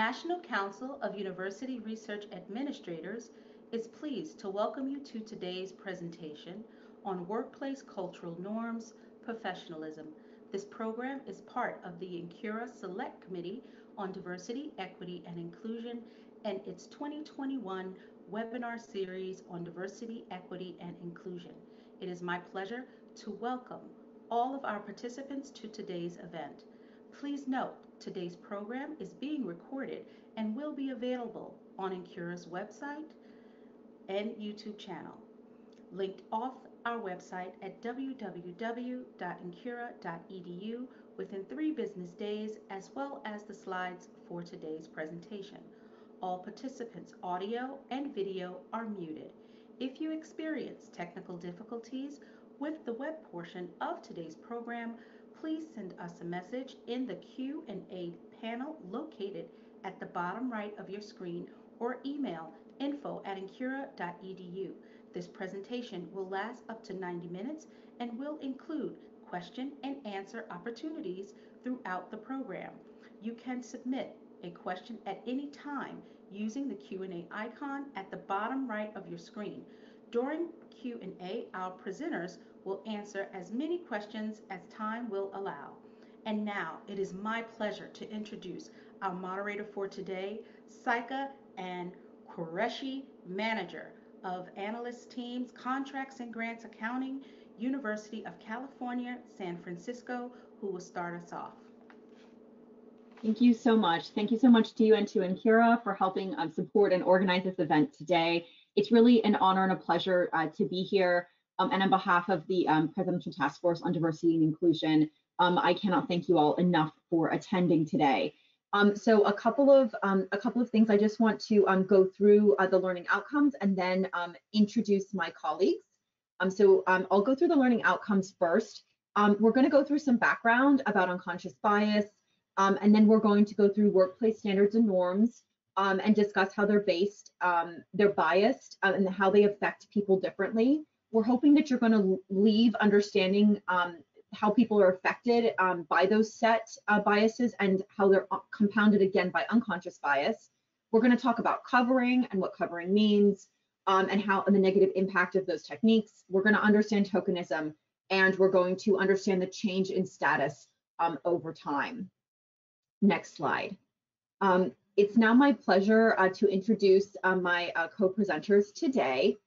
National Council of University Research Administrators is pleased to welcome you to today's presentation on workplace cultural norms, professionalism. This program is part of the Incura Select Committee on Diversity, Equity, and Inclusion and its 2021 webinar series on diversity, equity, and inclusion. It is my pleasure to welcome all of our participants to today's event. Please note, today's program is being recorded and will be available on Incura's website and YouTube channel, linked off our website at www.incura.edu within 3 business days, as well as the slides for today's presentation. All participants' audio and video are muted. If you experience technical difficulties with the web portion of today's program, please send us a message in the Q&A panel located at the bottom right of your screen or email info@incura.edu. This presentation will last up to 90 minutes and will include question and answer opportunities throughout the program. You can submit a question at any time using the Q&A icon at the bottom right of your screen. During Q&A, our presenters will answer as many questions as time will allow. And now it is my pleasure to introduce our moderator for today, Saika and Qureshi, Manager of Analyst Teams, Contracts and Grants Accounting, University of California, San Francisco, who will start us off. Thank you so much. Thank you so much to you and to Incura for helping support and organize this event today. It's really an honor and a pleasure to be here. And on behalf of the Presidential Task Force on Diversity and Inclusion, I cannot thank you all enough for attending today. So a couple of things I just want to go through the learning outcomes and then introduce my colleagues. I'll go through the learning outcomes first. We're going to go through some background about unconscious bias, and then we're going to go through workplace standards and norms and discuss how they're based, they're biased, and how they affect people differently. We're hoping that you're going to leave understanding how people are affected by those set biases and how they're compounded again by unconscious bias. We're going to talk about covering and what covering means and the negative impact of those techniques. We're going to understand tokenism, and we're going to understand the change in status over time. Next slide. It's now my pleasure to introduce my co-presenters today.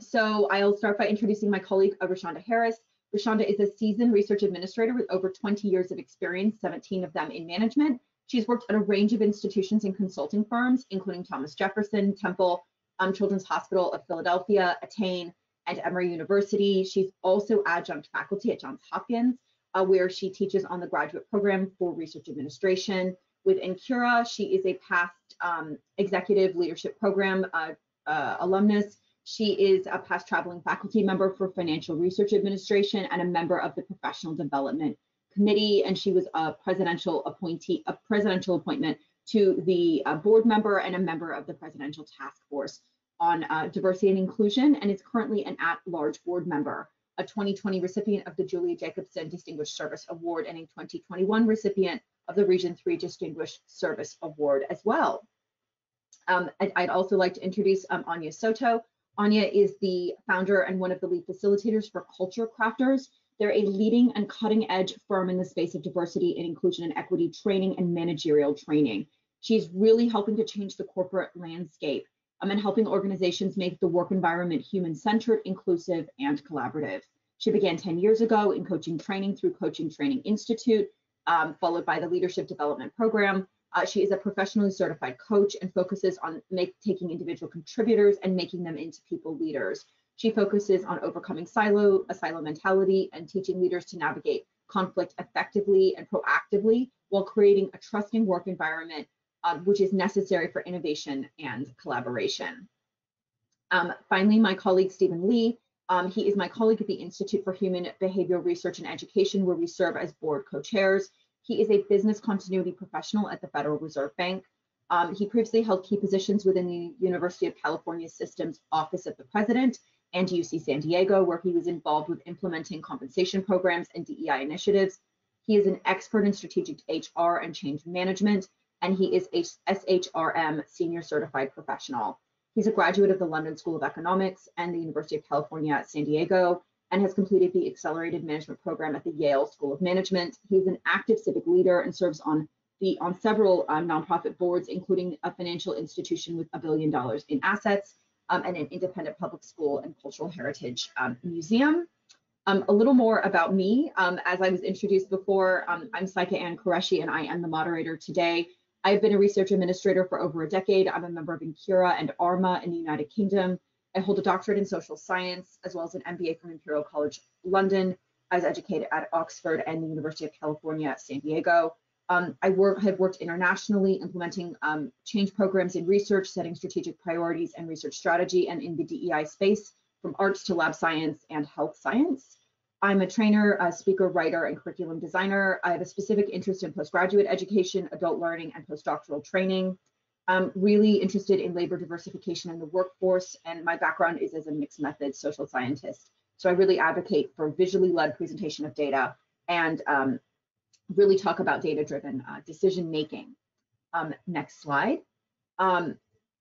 So I'll start by introducing my colleague, Rashonda Harris. Rashonda is a seasoned research administrator with over 20 years of experience, 17 of them in management. She's worked at a range of institutions and consulting firms, including Thomas Jefferson, Temple, Children's Hospital of Philadelphia, Attain, and Emory University. She's also adjunct faculty at Johns Hopkins, where she teaches on the graduate program for research administration. With Incura, she is a past executive leadership program alumnus. She is a past traveling faculty member for financial research administration and a member of the Professional Development Committee, and she was a presidential appointment to the board member and a member of the Presidential Task Force on Diversity and Inclusion, and is currently an at-large board member, a 2020 recipient of the Julia Jacobson Distinguished Service Award, and a 2021 recipient of the Region 3 Distinguished Service Award as well. I'd also like to introduce Anja Soto. Anja is the founder and one of the lead facilitators for Culture Crafters. They're a leading and cutting edge firm in the space of diversity and inclusion and equity training and managerial training. She's really helping to change the corporate landscape and helping organizations make the work environment human-centered, inclusive, and collaborative. She began 10 years ago in coaching training through Coaching Training Institute, followed by the Leadership Development Program. She is a professionally certified coach and focuses on taking individual contributors and making them into people leaders. She focuses on overcoming silo mentality, and teaching leaders to navigate conflict effectively and proactively while creating a trusting work environment, which is necessary for innovation and collaboration. Finally, my colleague, Stephen Lee. He is my colleague at the Institute for Human Behavioral Research and Education, where we serve as board co-chairs. He is a business continuity professional at the Federal Reserve Bank. He previously held key positions within the University of California Systems Office of the President and UC San Diego, where he was involved with implementing compensation programs and DEI initiatives. He is an expert in strategic HR and change management. and he is a SHRM Senior Certified Professional. He's a graduate of the London School of Economics and the University of California at San Diego, and has completed the Accelerated Management Program at the Yale School of Management. He's an active civic leader and serves on several nonprofit boards, including a financial institution with $1 billion in assets, and an independent public school and cultural heritage museum. A little more about me. As I was introduced before, I'm Saika Ann Qureshi, and I am the moderator today. I've been a research administrator for over a decade. I'm a member of Incura and ARMA in the United Kingdom. I hold a doctorate in social science, as well as an MBA from Imperial College London. I was educated at Oxford and the University of California, San Diego. I have worked internationally, implementing change programs in research, setting strategic priorities and research strategy, and in the DEI space, from arts to lab science and health science. I'm a trainer, a speaker, writer, and curriculum designer. I have a specific interest in postgraduate education, adult learning, and postdoctoral training. I'm really interested in labor diversification in the workforce, and my background is as a mixed method social scientist. So I really advocate for visually led presentation of data and really talk about data-driven decision making. Next slide. I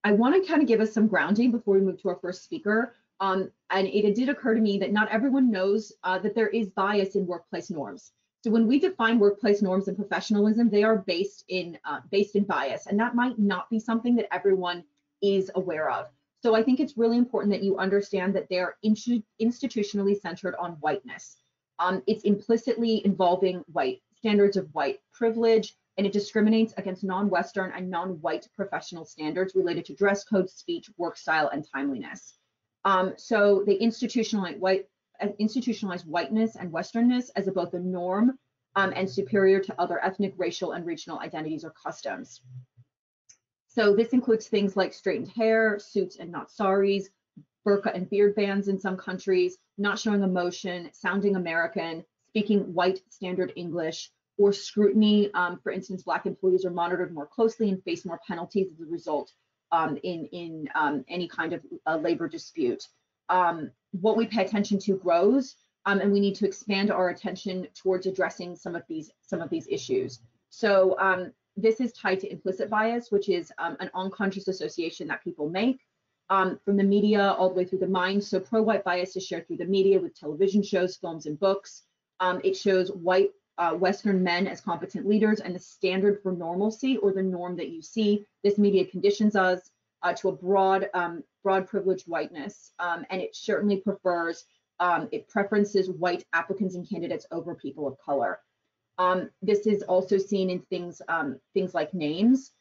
want to kind of give us some grounding before we move to our first speaker. And it did occur to me that not everyone knows that there is bias in workplace norms. So when we define workplace norms and professionalism, they are based in bias, and that might not be something that everyone is aware of. So I think it's really important that you understand that they are institutionally centered on whiteness. It's implicitly involving white standards of white privilege, and it discriminates against non-Western and non-white professional standards related to dress code, speech, work style, and timeliness. So they institutionalize whiteness and Westernness as both a norm and superior to other ethnic, racial, and regional identities or customs. So this includes things like straightened hair, suits and not saris, burqa and beard bans in some countries, not showing emotion, sounding American, speaking white standard English, or scrutiny. For instance, Black employees are monitored more closely and face more penalties as a result in any kind of labor dispute. What we pay attention to grows, and we need to expand our attention towards addressing some of these issues. So this is tied to implicit bias, which is an unconscious association that people make from the media all the way through the mind. So pro-white bias is shared through the media with television shows, films, and books. It shows white Western men as competent leaders and the standard for normalcy, or the norm that you see. This media conditions us to a broad privileged whiteness, and it certainly preferences white applicants and candidates over people of color. This is also seen in things like names,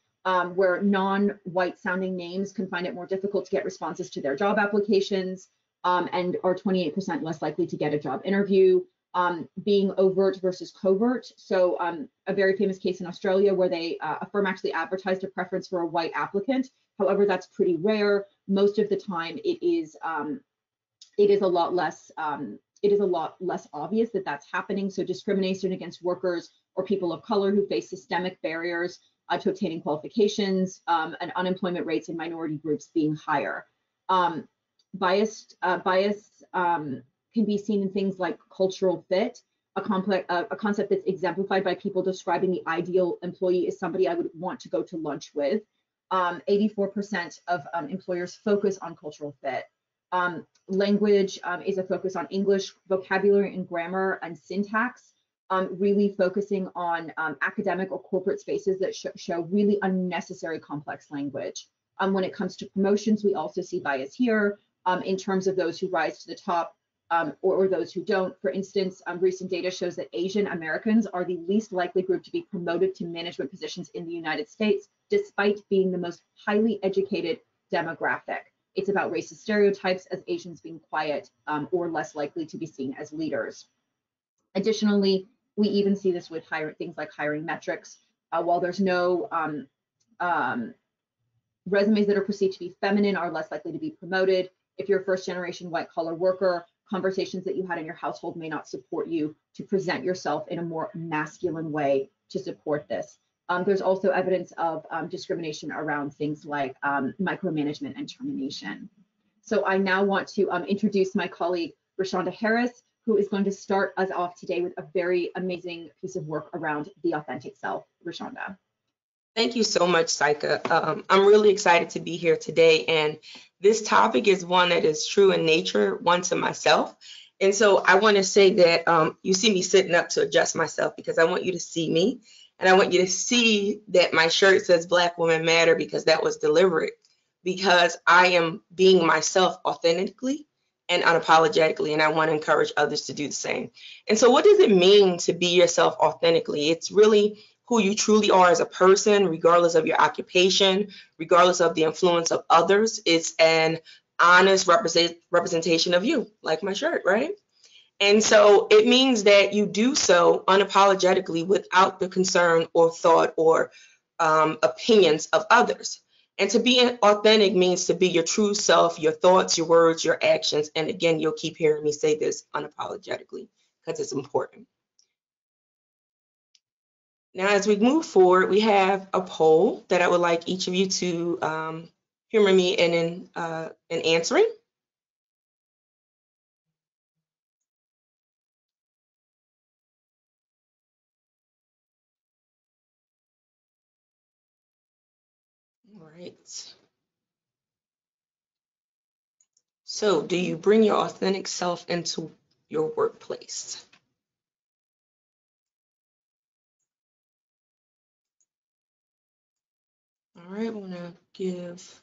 where non-white sounding names can find it more difficult to get responses to their job applications, and are 28% less likely to get a job interview. Being overt versus covert. So a very famous case in Australia where a firm actually advertised a preference for a white applicant. However, that's pretty rare. Most of the time, it is a lot less obvious that that's happening. So discrimination against workers or people of color who face systemic barriers to obtaining qualifications, and unemployment rates in minority groups being higher. Bias can be seen in things like cultural fit, a concept that's exemplified by people describing the ideal employee as somebody I would want to go to lunch with. 84% of employers focus on cultural fit. Language is a focus on English vocabulary and grammar and syntax, really focusing on academic or corporate spaces that show really unnecessary complex language. When it comes to promotions, we also see bias here in terms of those who rise to the top or those who don't. For instance, recent data shows that Asian Americans are the least likely group to be promoted to management positions in the United States, despite being the most highly educated demographic. It's about racist stereotypes as Asians being quiet or less likely to be seen as leaders. Additionally, we even see this with things like hiring metrics. While there's no resumes that are perceived to be feminine are less likely to be promoted. If you're a first generation white collar worker, conversations that you had in your household may not support you to present yourself in a more masculine way to support this. There's also evidence of discrimination around things like micromanagement and termination. So I now want to introduce my colleague, Rashonda Harris, who is going to start us off today with a very amazing piece of work around the authentic self. Rashonda. Thank you so much, Saika. I'm really excited to be here today, and this topic is one that is true in nature, one to myself. And so I want to say that you see me sitting up to adjust myself because I want you to see me, and I want you to see that my shirt says Black Women Matter because that was deliberate, because I am being myself authentically and unapologetically, and I want to encourage others to do the same. And so, what does it mean to be yourself authentically? It's really who you truly are as a person, regardless of your occupation, regardless of the influence of others. It's an honest representation of you, like my shirt, right? And so it means that you do so unapologetically without the concern or thought or opinions of others. And to be authentic means to be your true self, your thoughts, your words, your actions. And again, you'll keep hearing me say this unapologetically because it's important. Now, as we move forward, we have a poll that I would like each of you to humor me in answering. All right. So, do you bring your authentic self into your workplace? All right, I want to give,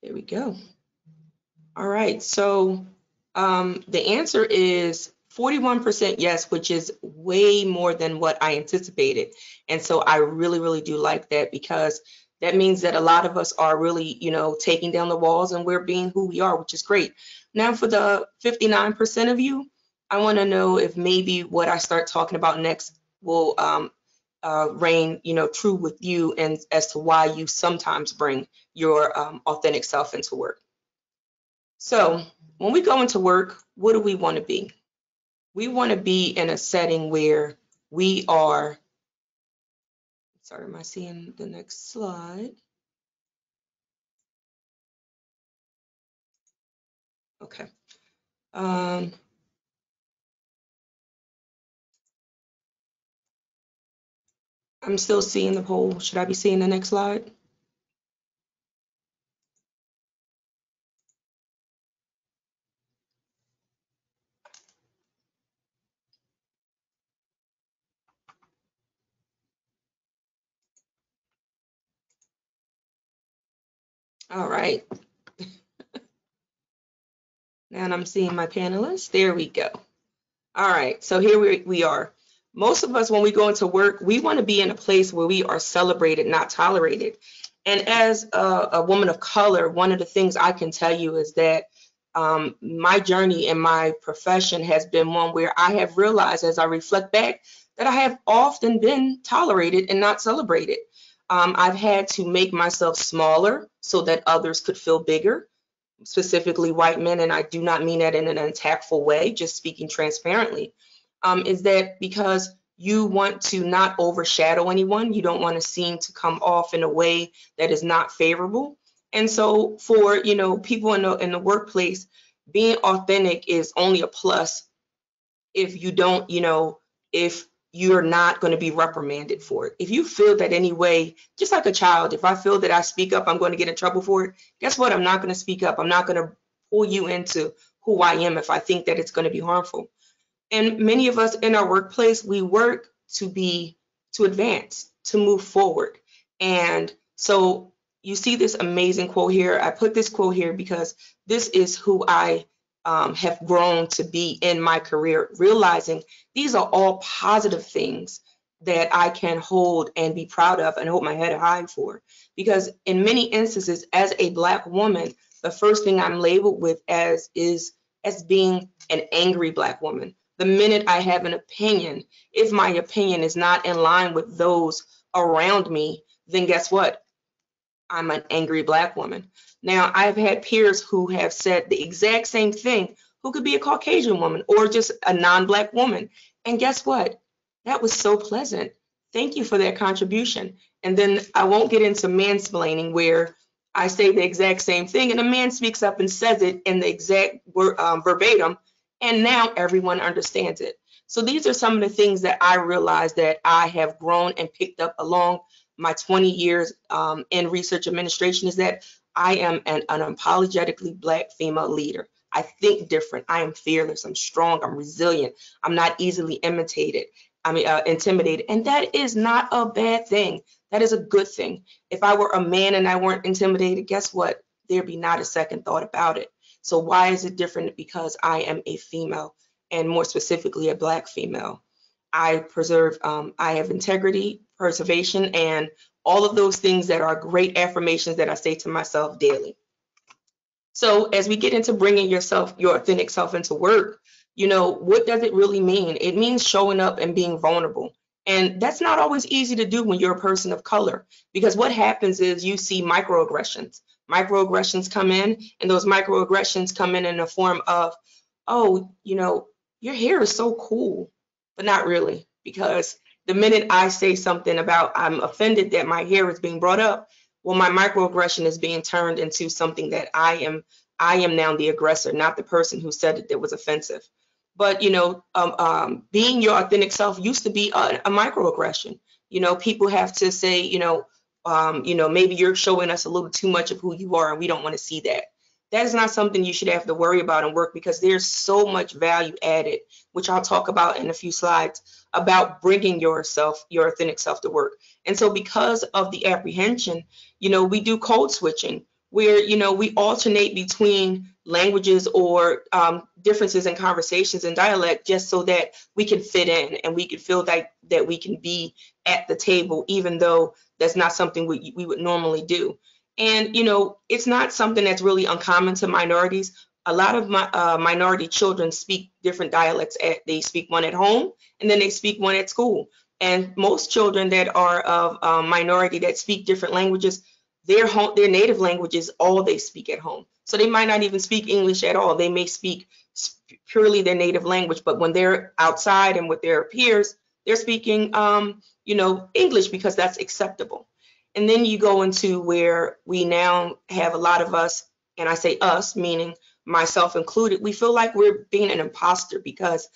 there we go. All right, so the answer is 41% yes, which is way more than what I anticipated. And so I really, really do like that because that means that a lot of us are really, taking down the walls and we're being who we are, which is great. Now, for the 59% of you, I want to know if maybe what I start talking about next will reign, true with you and as to why you sometimes bring your authentic self into work. So when we go into work, what do we want to be? We want to be in a setting where we are, sorry, am I seeing the next slide? Okay. I'm still seeing the poll. Should I be seeing the next slide? All right. And I'm seeing my panelists. There we go. All right, so here we are. Most of us, when we go into work, we want to be in a place where we are celebrated, not tolerated. And as a woman of color, one of the things I can tell you is that my journey in my profession has been one where I have realized as I reflect back that I have often been tolerated and not celebrated. I've had to make myself smaller so that others could feel bigger, specifically white men, and I do not mean that in an untactful way, just speaking transparently, is that because you want to not overshadow anyone, you don't want to seem to come off in a way that is not favorable. And so for people in the workplace, being authentic is only a plus if you don't, if you're not going to be reprimanded for it. If you feel that anyway, just like a child, if I feel that I speak up, I'm going to get in trouble for it, guess what? I'm not going to speak up. I'm not going to pull you into who I am if I think that it's going to be harmful. And many of us in our workplace, we work to advance, to move forward. And so you see this amazing quote here. I put this quote here because this is who I have grown to be in my career, realizing these are all positive things that I can hold and be proud of and hold my head high for. Because in many instances, as a Black woman, the first thing I'm labeled with as being an angry Black woman. The minute I have an opinion, if my opinion is not in line with those around me, then guess what? I'm an angry Black woman. Now, I've had peers who have said the exact same thing, who could be a Caucasian woman or just a non-Black woman. And guess what? That was so pleasant. Thank you for that contribution. And then I won't get into mansplaining where I say the exact same thing and a man speaks up and says it in the exact verbatim, and now everyone understands it. So these are some of the things that I realized that I have grown and picked up along my 20 years in research administration is that I am an unapologetically Black female leader. I think different. I am fearless. I'm strong. I'm resilient. I'm not easily intimidated. And that is not a bad thing. That is a good thing. If I were a man and I weren't intimidated, guess what? There'd be not a second thought about it. So why is it different? Because I am a female, and more specifically a Black female. I have integrity, preservation, and all of those things that are great affirmations that I say to myself daily. So as we get into bringing your authentic self into work, what does it really mean? It means showing up and being vulnerable. And that's not always easy to do when you're a person of color, because what happens is you see microaggressions. Microaggressions come in, and those microaggressions come in the form of, oh, your hair is so cool, but not really, because the minute I say something about I'm offended that my hair is being brought up, well, my microaggression is being turned into something that I am now the aggressor, not the person who said it that was offensive. But being your authentic self used to be a microaggression. People have to say, maybe you're showing us a little too much of who you are, and we don't want to see that. That is not something you should have to worry about in work, because there's so much value added, which I'll talk about in a few slides, about bringing your authentic self to work. And so because of the apprehension, we do code switching, where, we alternate between languages or differences in conversations and dialect, just so that we can fit in and we can feel that we can be at the table, even though that's not something we would normally do. And, it's not something that's really uncommon to minorities. A lot of minority children speak different dialects. They speak one at home, and then they speak one at school. And most children that are of minority that speak different languages, their native language is all they speak at home. So they might not even speak English at all. They may speak purely their native language, but when they're outside and with their peers, they're speaking, English, because that's acceptable. And then you go into where we now have a lot of us, and I say us, meaning myself included, we feel like we're being an imposter, because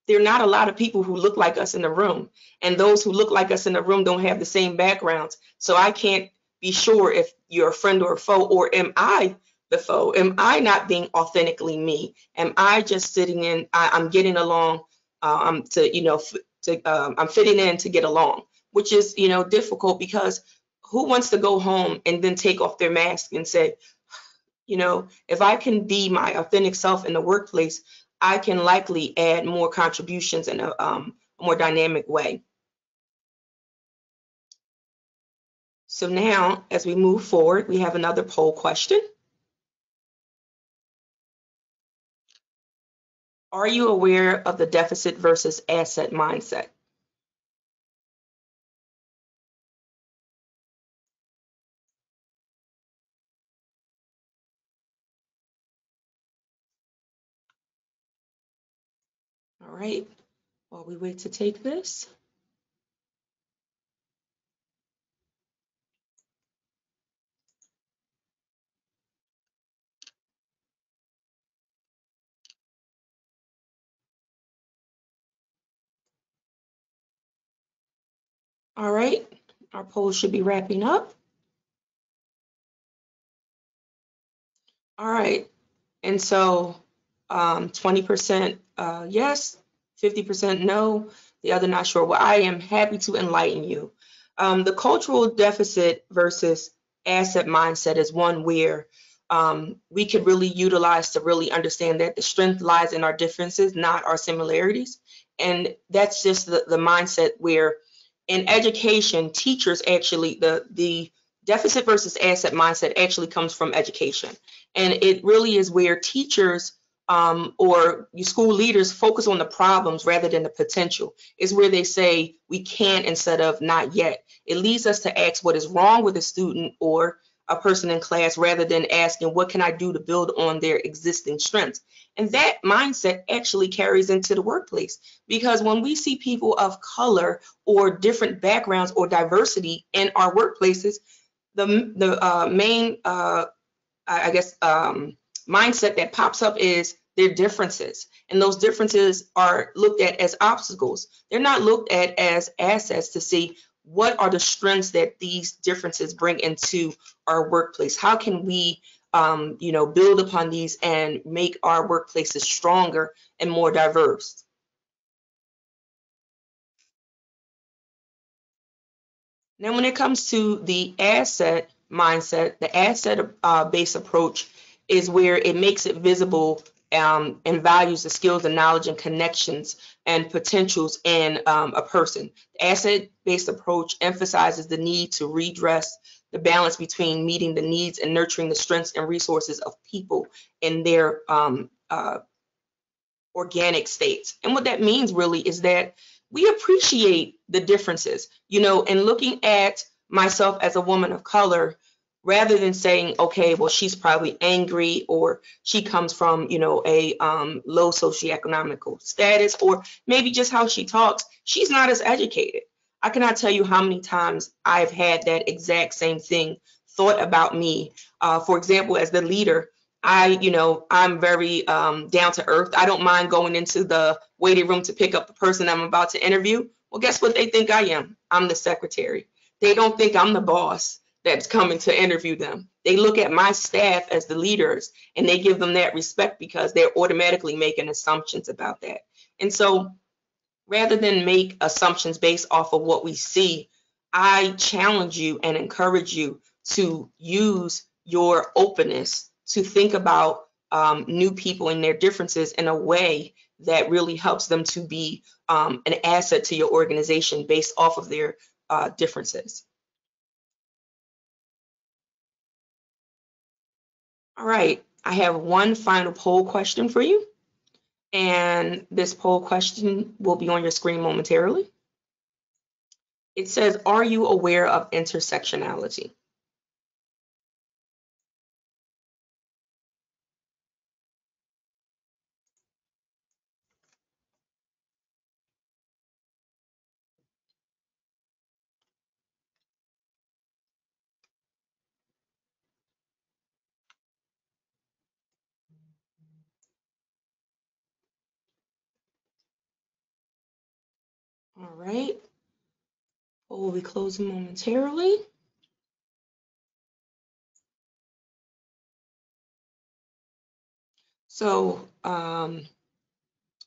there are not a lot of people who look like us in the room. And those who look like us in the room don't have the same backgrounds. So I can't be sure if you're a friend or a foe, or am I the foe? Am I not being authentically me? Am I just sitting in, I'm getting along I'm fitting in to get along, which is, difficult, because who wants to go home and then take off their mask and say, if I can be my authentic self in the workplace, I can likely add more contributions in a more dynamic way. So now, as we move forward, we have another poll question. Are you aware of the deficit versus asset mindset? All right, while we wait to take this. All right, our poll should be wrapping up. All right, and so 20% yes, 50% no, the other not sure. Well, I am happy to enlighten you. The cultural deficit versus asset mindset is one where we could really utilize to really understand that the strength lies in our differences, not our similarities. And that's just the mindset where in education, teachers actually, the deficit versus asset mindset actually comes from education. And it really is where teachers or school leaders focus on the problems rather than the potential. Is where they say we can't instead of not yet. It leads us to ask what is wrong with a student or a person in class, rather than asking what can I do to build on their existing strengths. And that mindset actually carries into the workplace, because when we see people of color or different backgrounds or diversity in our workplaces, the main mindset that pops up is their differences. And those differences are looked at as obstacles. They're not looked at as assets to see what are the strengths that these differences bring into our workplace? How can we build upon these and make our workplaces stronger and more diverse? Now, when it comes to the asset mindset, the asset-based approach is where it makes it visible and values the skills and knowledge and connections and potentials in a person. The asset-based approach emphasizes the need to redress the balance between meeting the needs and nurturing the strengths and resources of people in their organic states. And what that means really is that we appreciate the differences, and looking at myself as a woman of color, rather than saying, okay, well, she's probably angry, or she comes from, a low socioeconomic status, or maybe just how she talks, she's not as educated. I cannot tell you how many times I've had that exact same thing thought about me. For example, as the leader, I'm very down to earth. I don't mind going into the waiting room to pick up the person I'm about to interview. Well, guess what they think I am? I'm the secretary. They don't think I'm the boss that's coming to interview them. They look at my staff as the leaders, and they give them that respect because they're automatically making assumptions about that. And so rather than make assumptions based off of what we see, I challenge you and encourage you to use your openness to think about new people and their differences in a way that really helps them to be an asset to your organization based off of their differences. All right, I have one final poll question for you. And this poll question will be on your screen momentarily. It says, are you aware of intersectionality? All right, poll will be closing momentarily. So,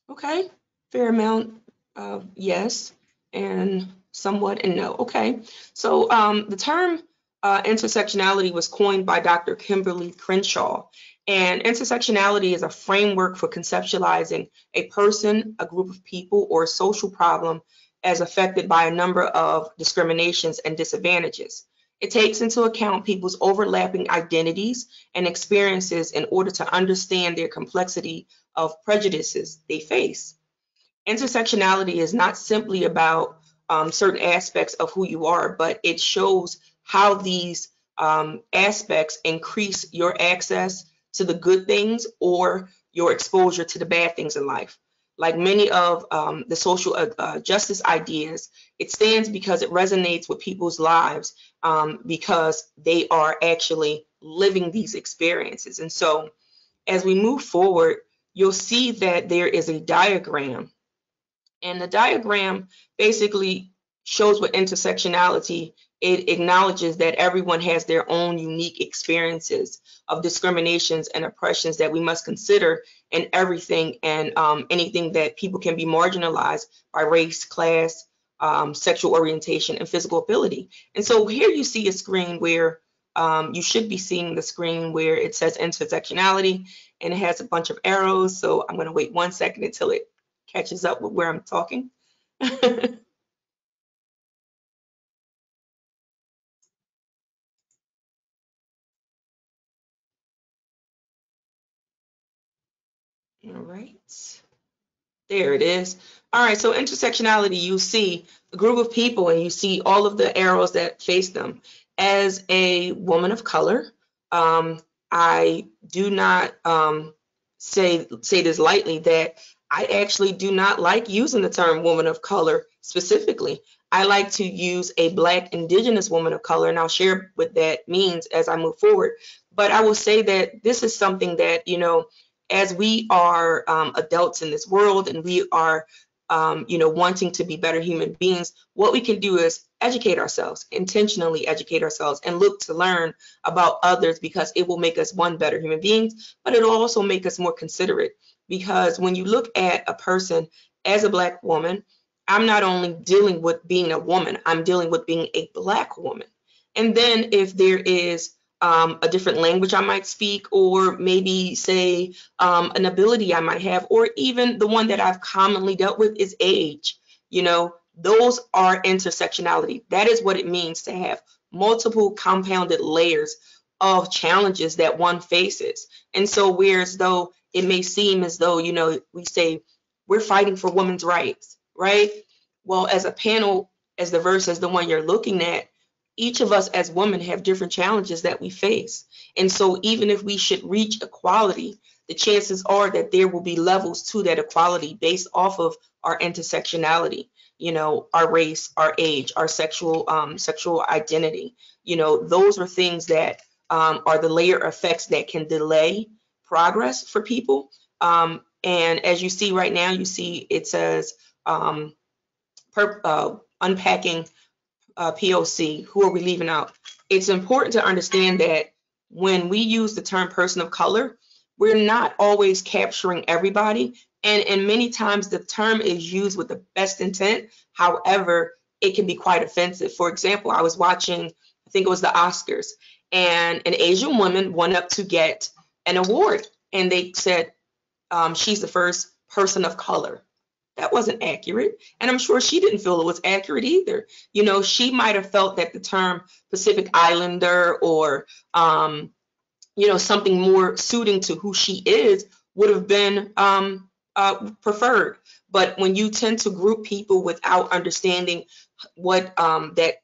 okay, fair amount of yes and somewhat and no. Okay, so the term intersectionality was coined by Dr. Kimberly Crenshaw, and intersectionality is a framework for conceptualizing a person, a group of people, or a social problem as affected by a number of discriminations and disadvantages. It takes into account people's overlapping identities and experiences in order to understand their complexity of prejudices they face. Intersectionality is not simply about certain aspects of who you are, but it shows how these aspects increase your access to the good things or your exposure to the bad things in life. Like many of the social justice ideas, it stands because it resonates with people's lives because they are actually living these experiences. And so as we move forward, you'll see that there is a diagram. And the diagram basically shows what intersectionality, it acknowledges that everyone has their own unique experiences of discriminations and oppressions that we must consider in everything and anything that people can be marginalized by race, class, sexual orientation, and physical ability. And so here you see a screen where you should be seeing the screen where it says intersectionality and it has a bunch of arrows. So I'm going to wait 1 second until it catches up with where I'm talking. All right, there it is. All right, so intersectionality, you see a group of people and you see all of the arrows that face them. As a woman of color, I do not say this lightly, that I actually do not like using the term woman of color specifically. I like to use a Black Indigenous woman of color, and I'll share what that means as I move forward. But I will say that this is something that, as we are adults in this world and we are wanting to be better human beings, what we can do is educate ourselves, intentionally educate ourselves, and look to learn about others, because it will make us, one, better human beings, but it'll also make us more considerate. Because when you look at a person as a Black woman, I'm not only dealing with being a woman, I'm dealing with being a Black woman. And then if there is a different language I might speak, or maybe say an ability I might have, or even the one that I've commonly dealt with is age. Those are intersectionality. That is what it means to have multiple compounded layers of challenges that one faces. And so, whereas though it may seem as though, we say we're fighting for women's rights, right? Well, as a panel as diverse as the one you're looking at, each of us as women have different challenges that we face. And so even if we should reach equality, the chances are that there will be levels to that equality based off of our intersectionality, our race, our age, our sexual identity. Those are things that are the layer effects that can delay progress for people. And as you see right now, you see it says unpacking POC, who are we leaving out? It's important to understand that when we use the term person of color, we're not always capturing everybody. And many times the term is used with the best intent. However, it can be quite offensive. For example, I was watching, I think it was the Oscars, and an Asian woman went up to get an award. And they said, she's the first person of color. That wasn't accurate. And I'm sure she didn't feel it was accurate either. She might have felt that the term Pacific Islander or, something more suiting to who she is would have been preferred. But when you tend to group people without understanding what that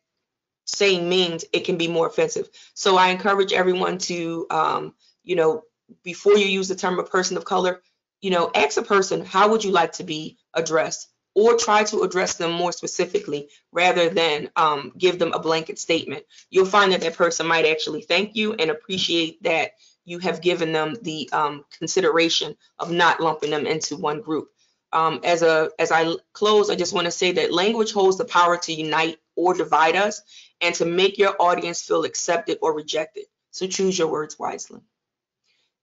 saying means, it can be more offensive. So I encourage everyone to, before you use the term a person of color, ask a person, how would you like to be addressed? Or try to address them more specifically rather than give them a blanket statement. You'll find that that person might actually thank you and appreciate that you have given them the consideration of not lumping them into one group. As I close, I just want to say that language holds the power to unite or divide us and to make your audience feel accepted or rejected. So choose your words wisely.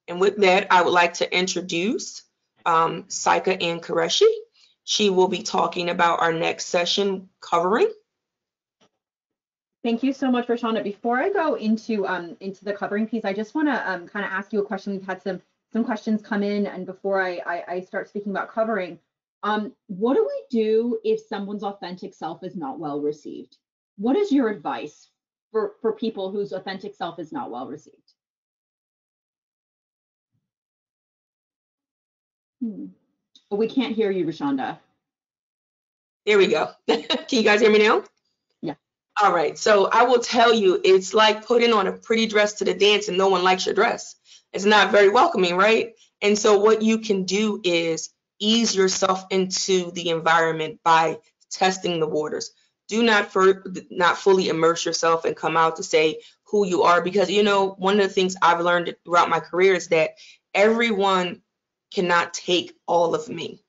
And with that, I would like to introduce Saika Ann Qureshi. She will be talking about our next session, covering. Thank you so much, Rashonda. Before I go into the covering piece, I just want to kind of ask you a question. We've had some questions come in, and before I start speaking about covering, what do we do if someone's authentic self is not well received? What is your advice for people whose authentic self is not well received? Oh, we can't hear you, Rashonda. There we go. Can you guys hear me now? Yeah. All right. So I will tell you, it's like putting on a pretty dress to the dance and no one likes your dress. It's not very welcoming, right? And so what you can do is ease yourself into the environment by testing the waters. Do not fully immerse yourself and come out to say who you are, because, one of the things I've learned throughout my career is that everyone cannot take all of me.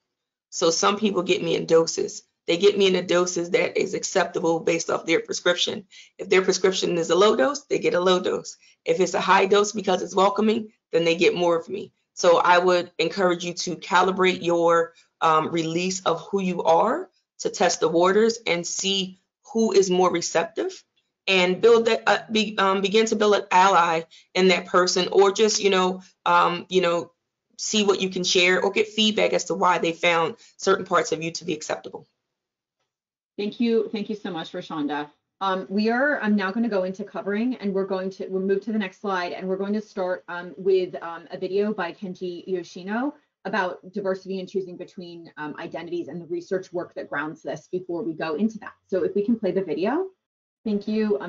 So some people get me in doses. They get me in the doses that is acceptable based off their prescription. If their prescription is a low dose, they get a low dose. If it's a high dose because it's welcoming, then they get more of me. So I would encourage you to calibrate your release of who you are to test the waters and see who is more receptive, and build that begin to build an ally in that person, or just see what you can share or get feedback as to why they found certain parts of you to be acceptable. Thank you so much, Rashonda. We are now going to go into covering, and we'll move to the next slide, and we're going to start with a video by Kenji Yoshino about diversity and choosing between identities and the research work that grounds this before we go into that. So if we can play the video. Thank you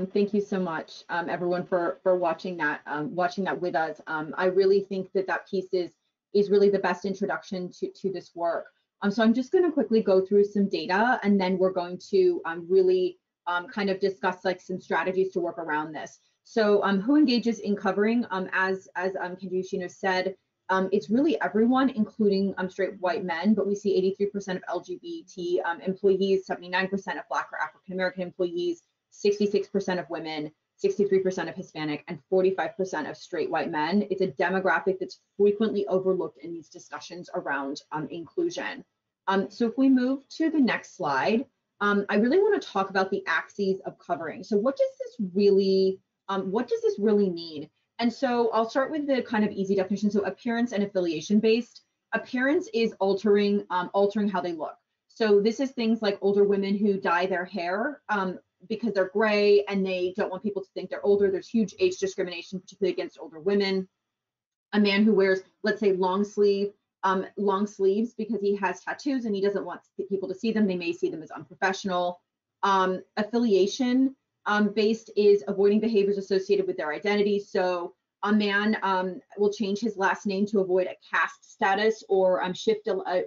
so much, everyone, for watching that with us. I really think that piece is really the best introduction to this work. So I'm just going to quickly go through some data, and then we're going to really kind of discuss some strategies to work around this. So who engages in covering, as Kenji Yoshino said, It's really everyone, including straight white men, but we see 83% of LGBT employees, 79% of Black or African American employees, 66% of women, 63% of Hispanic, and 45% of straight white men. It's a demographic that's frequently overlooked in these discussions around inclusion. So if we move to the next slide, I really want to talk about the axes of covering. So what does this really mean? And so I'll start with the kind of easy definition. So appearance and affiliation based. Appearance is altering how they look. So this is things like older women who dye their hair because they're gray and they don't want people to think they're older. There's huge age discrimination, particularly against older women. A man who wears, let's say, long sleeves because he has tattoos and he doesn't want people to see them. They may see them as unprofessional. Affiliation based is avoiding behaviors associated with their identity. So a man will change his last name to avoid a caste status, or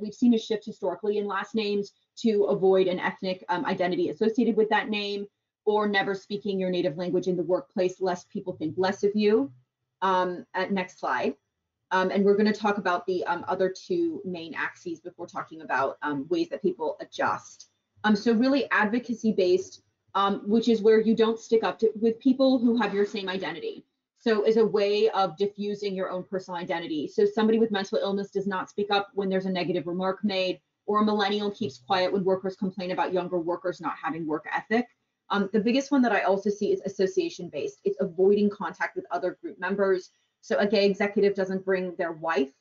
we've seen a shift historically in last names to avoid an ethnic identity associated with that name, or never speaking your native language in the workplace lest people think less of you. Next slide. And we're going to talk about the other two main axes before talking about ways that people adjust. So really advocacy based, which is where you don't stick up with people who have your same identity. So as a way of diffusing your own personal identity. So somebody with mental illness does not speak up when there's a negative remark made, or a millennial keeps quiet when workers complain about younger workers not having work ethic. The biggest one that I also see is association based. It's avoiding contact with other group members. So a gay executive doesn't bring their wife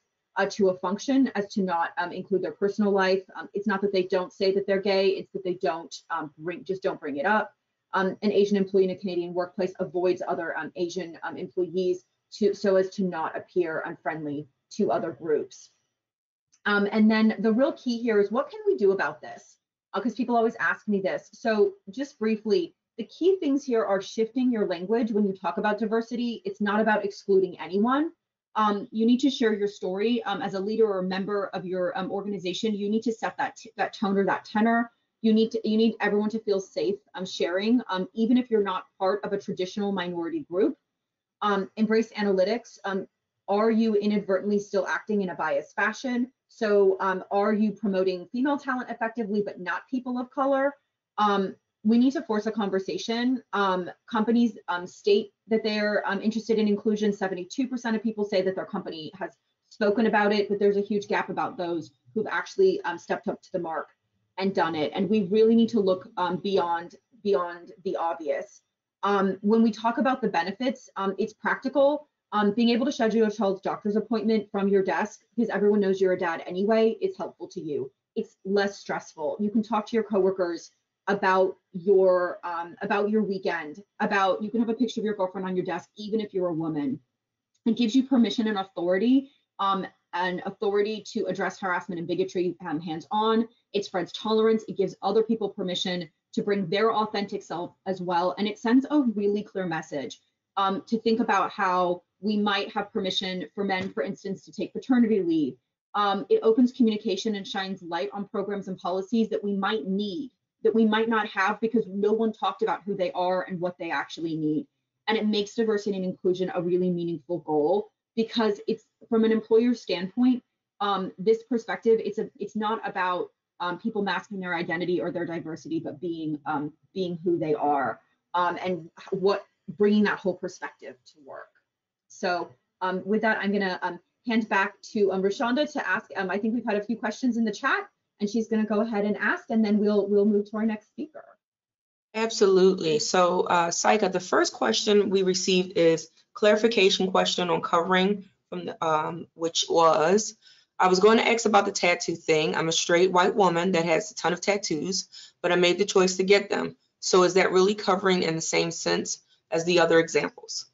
to a function as to not include their personal life. It's not that they don't say that they're gay, it's that they don't don't bring it up. An Asian employee in a Canadian workplace avoids other Asian employees so as to not appear unfriendly to other groups. And then the real key here is, what can we do about this? Because people always ask me this. So just briefly, the key things here are shifting your language when you talk about diversity. It's not about excluding anyone. You need to share your story as a leader or a member of your organization. You need to set that tone or that tenor. You need everyone to feel safe sharing, even if you're not part of a traditional minority group. Embrace analytics. Are you inadvertently still acting in a biased fashion? So are you promoting female talent effectively, but not people of color? We need to force a conversation. Companies state that they're interested in inclusion. 72% of people say that their company has spoken about it, but there's a huge gap about those who've actually stepped up to the mark and done it. And we really need to look beyond the obvious. When we talk about the benefits, it's practical. Being able to schedule a child's doctor's appointment from your desk, because everyone knows you're a dad anyway, is helpful to you. It's less stressful. You can talk to your coworkers about your weekend, you can have a picture of your girlfriend on your desk, even if you're a woman. It gives you permission and authority to address harassment and bigotry hands-on. It spreads tolerance. It gives other people permission to bring their authentic self as well. And it sends a really clear message to think about how we might have permission for men, for instance, to take paternity leave. It opens communication and shines light on programs and policies that we might need, that we might not have because no one talked about who they are and what they actually need. And it makes diversity and inclusion a really meaningful goal, because it's, from an employer standpoint, this perspective, it's not about people masking their identity or their diversity, but being who they are, and bringing that whole perspective to work. So with that, I'm gonna hand back to Rashonda to ask. I think we've had a few questions in the chat, and she's gonna go ahead and ask, and then we'll move to our next speaker. Absolutely. So, Saika, the first question we received is clarification question on covering from the, which was, I was going to ask about the tattoo thing. I'm a straight white woman that has a ton of tattoos, but I made the choice to get them. So is that really covering in the same sense as the other examples?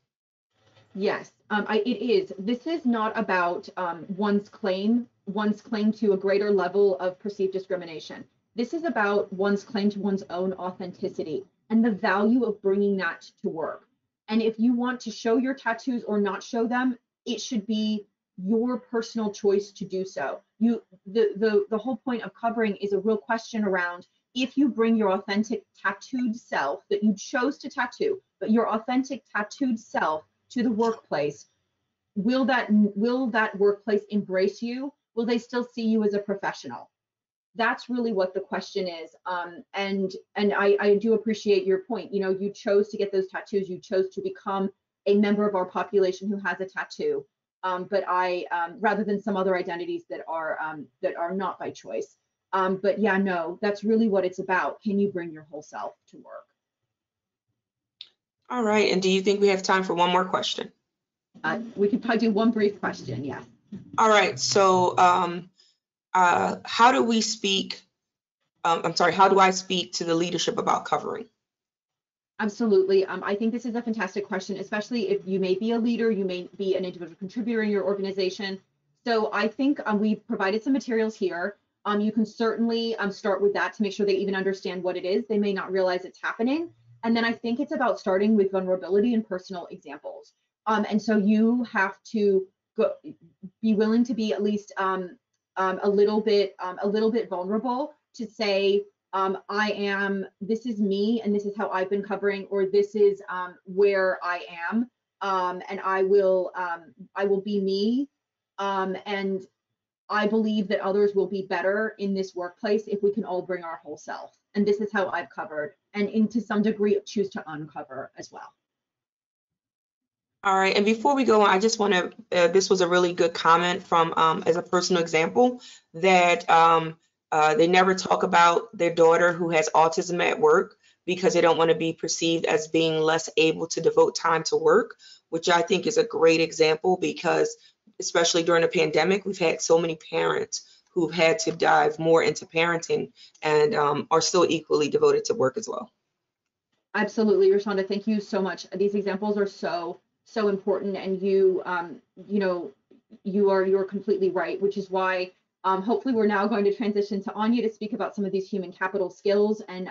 Yes, it is. This is not about one's claim to a greater level of perceived discrimination. This is about one's claim to one's own authenticity and the value of bringing that to work. And if you want to show your tattoos or not show them, it should be your personal choice to do so. The whole point of covering is a real question around, if you bring your authentic tattooed self that you chose to tattoo, but your authentic tattooed self to the workplace, will that workplace embrace you? Will they still see you as a professional? That's really what the question is. And I do appreciate your point. You know, you chose to get those tattoos. You chose to become a member of our population who has a tattoo. But rather than some other identities that are not by choice. But yeah, no, that's really what it's about. Can you bring your whole self to work? All right. And do you think we have time for one more question? We could probably do one brief question. Yes. All right. So how do we speak? How do I speak to the leadership about covering? Absolutely. I think this is a fantastic question, especially if you may be a leader, you may be an individual contributor in your organization. So I think we've provided some materials here. You can certainly start with that to make sure they even understand what it is. They may not realize it's happening. And then I think it's about starting with vulnerability and personal examples. And so you have to be willing to be at least a little bit vulnerable to say, this is me and this is how I've been covering, or this is where I am, and I will be me, and I believe that others will be better in this workplace if we can all bring our whole self. And this is how I've covered, and to some degree choose to uncover as well. All right. And before we go on, I just want to, this was a really good comment from, as a personal example, that they never talk about their daughter who has autism at work because they don't want to be perceived as being less able to devote time to work, which I think is a great example because especially during the pandemic, we've had so many parents who've had to dive more into parenting and are still equally devoted to work as well. Absolutely, Rashonda, thank you so much. These examples are so important, and you're completely right, which is why hopefully we're now going to transition to Anja to speak about some of these human capital skills and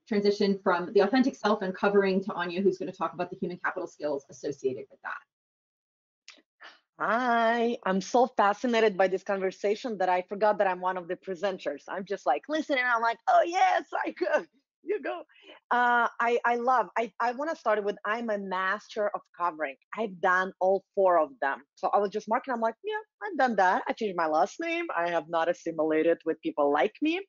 transition from the authentic self and covering to Anja, who's going to talk about the human capital skills associated with that. Hi, I'm so fascinated by this conversation that I forgot that I'm one of the presenters. I'm just like listening. I'm like, oh yes, I could. You go. I want to start with I'm a master of covering. I've done all 4 of them. So I was just marking. I'm like, yeah, I've done that. I changed my last name. I have not assimilated with people like me.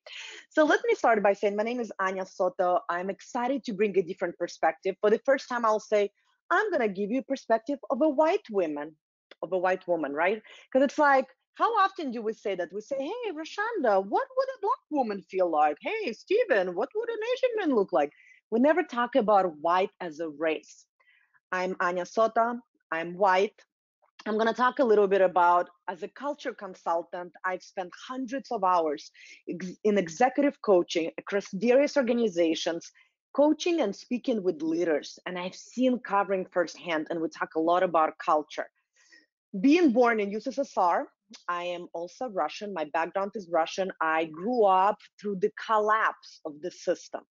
So let me start by saying my name is Anja Soto. I'm excited to bring a different perspective. For the first time, I'll say I'm gonna give you a perspective of a white woman. Right? Because it's like, how often do we say that? We say, hey, Rashonda, what would a black woman feel like? Hey, Stephen, what would an Asian man look like? We never talk about white as a race. I'm Anja Soto. I'm white. I'm going to talk a little bit about, as a culture consultant, I've spent hundreds of hours in executive coaching across various organizations, coaching and speaking with leaders. And I've seen covering firsthand, and we talk a lot about culture. Being born in USSR, I am also Russian. My background is Russian. I grew up through the collapse of the system.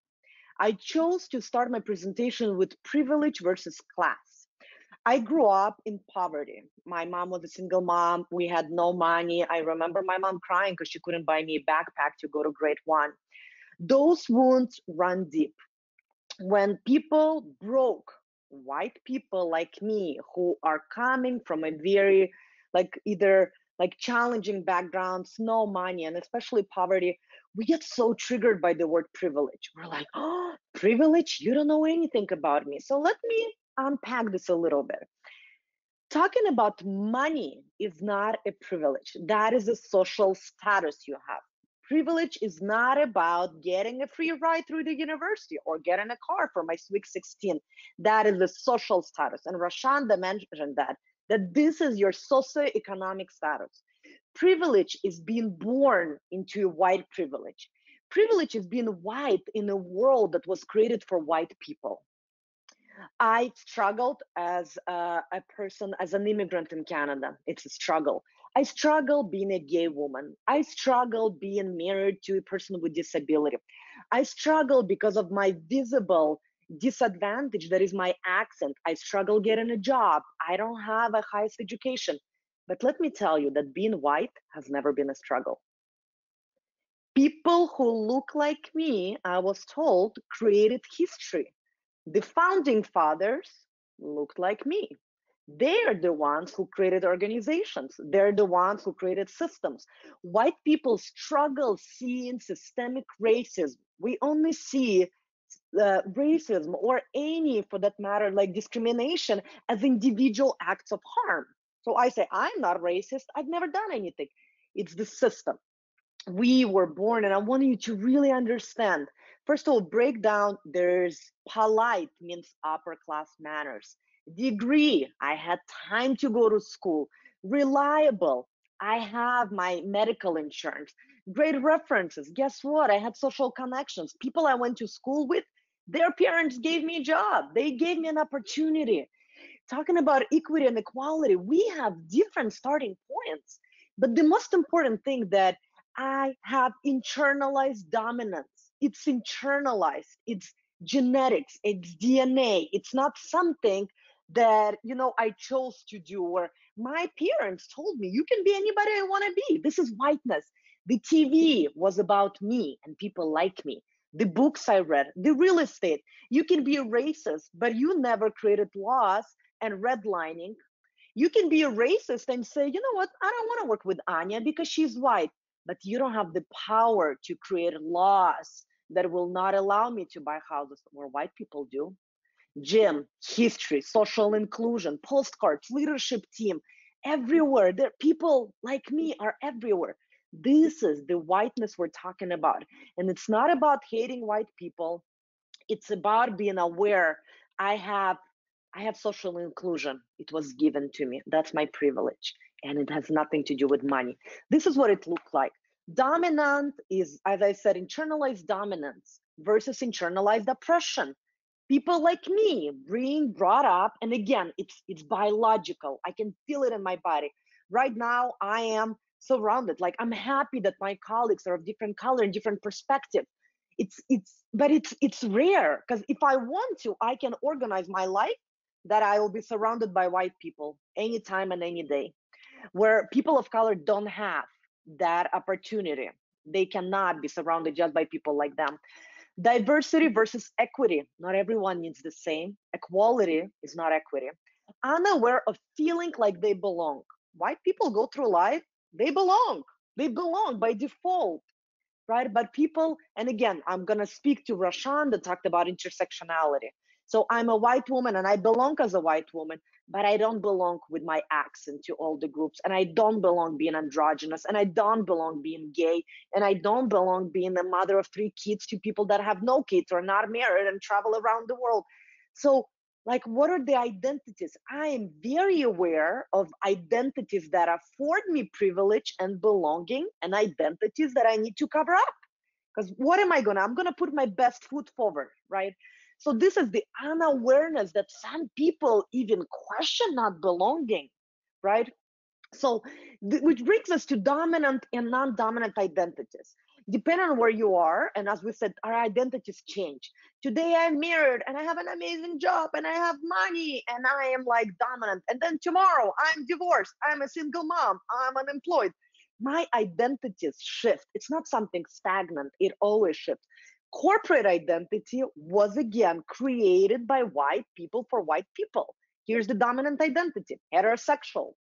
I chose to start my presentation with privilege versus class. I grew up in poverty. My mom was a single mom. We had no money. I remember my mom crying because she couldn't buy me a backpack to go to grade 1. Those wounds run deep. When people broke, white people like me who are coming from a very either challenging backgrounds, no money, and especially poverty, we get so triggered by the word privilege. We're like, oh, privilege? You don't know anything about me. So let me unpack this a little bit. Talking about money is not a privilege. That is a social status you have. Privilege is not about getting a free ride through the university or getting a car for my Sweet 16. That is a social status. And Rashonda mentioned that this is your socioeconomic status. Privilege is being born into a white privilege. Privilege is being white in a world that was created for white people. I struggled as a person, as an immigrant in Canada. It's a struggle. I struggle being a gay woman. I struggle being married to a person with disability. I struggle because of my visible disadvantage, that is my accent. I struggle getting a job. I don't have a highest education. But let me tell you that being white has never been a struggle. People who look like me, I was told, created history. The founding fathers looked like me. They're the ones who created organizations. They're the ones who created systems. White people struggle seeing systemic racism. We only see racism or any, for that matter, like discrimination as individual acts of harm. So I say, I'm not racist. I've never done anything. It's the system. We were born, and I want you to really understand. First of all, break down, there's polite means upper class manners. Degree, I had time to go to school. Reliable, I have my medical insurance. Great references, guess what? I had social connections. People I went to school with, their parents gave me a job. They gave me an opportunity. Talking about equity and equality, we have different starting points. But the most important thing that I have internalized dominance. It's internalized. It's genetics. It's DNA. It's not something that, I chose to do, or my parents told me you can be anybody I want to be. This is whiteness. The TV was about me and people like me. The books I read, the real estate. You can be a racist, but you never created laws and redlining. You can be a racist and say, you know what, I don't want to work with Anja because she's white, but you don't have the power to create laws that will not allow me to buy houses where white people do. Gym, history, social inclusion, postcards, leadership team, everywhere. There, people like me are everywhere. This is the whiteness we're talking about. And it's not about hating white people. It's about being aware. I have I have social inclusion. It was given to me. That's my privilege. And it has nothing to do with money. This is what it looked like. Dominant is, as I said, internalized dominance versus internalized oppression. People like me being brought up, and again, it's biological. I can feel it in my body. Right now, I am surrounded. Like, I'm happy that my colleagues are of different color and different perspective. It's rare, because if I want to, I can organize my life that I will be surrounded by white people anytime and any day, where people of color don't have that opportunity. They cannot be surrounded just by people like them. Diversity versus equity. Not everyone needs the same. Equality is not equity. Unaware of feeling like they belong. White people go through life, they belong. They belong by default, right? But people, and again, I'm going to speak to Rashan that talked about intersectionality. So I'm a white woman and I belong as a white woman, but I don't belong with my accent to all the groups. And I don't belong being androgynous, and I don't belong being gay, and I don't belong being the mother of 3 kids to people that have no kids or not married and travel around the world. So, like, what are the identities? I am very aware of identities that afford me privilege and belonging, and identities that I need to cover up. Because what am I gonna? I'm gonna put my best foot forward, right? So this is the unawareness that some people even question not belonging, right? So, which brings us to dominant and non-dominant identities. Depending on where you are, and as we said, our identities change. Today I'm married and I have an amazing job and I have money and I am like dominant. And then tomorrow I'm divorced, I'm a single mom, I'm unemployed. My identities shift. It's not something stagnant, it always shifts. Corporate identity was again created by white people for white people. Here's the dominant identity: heterosexual.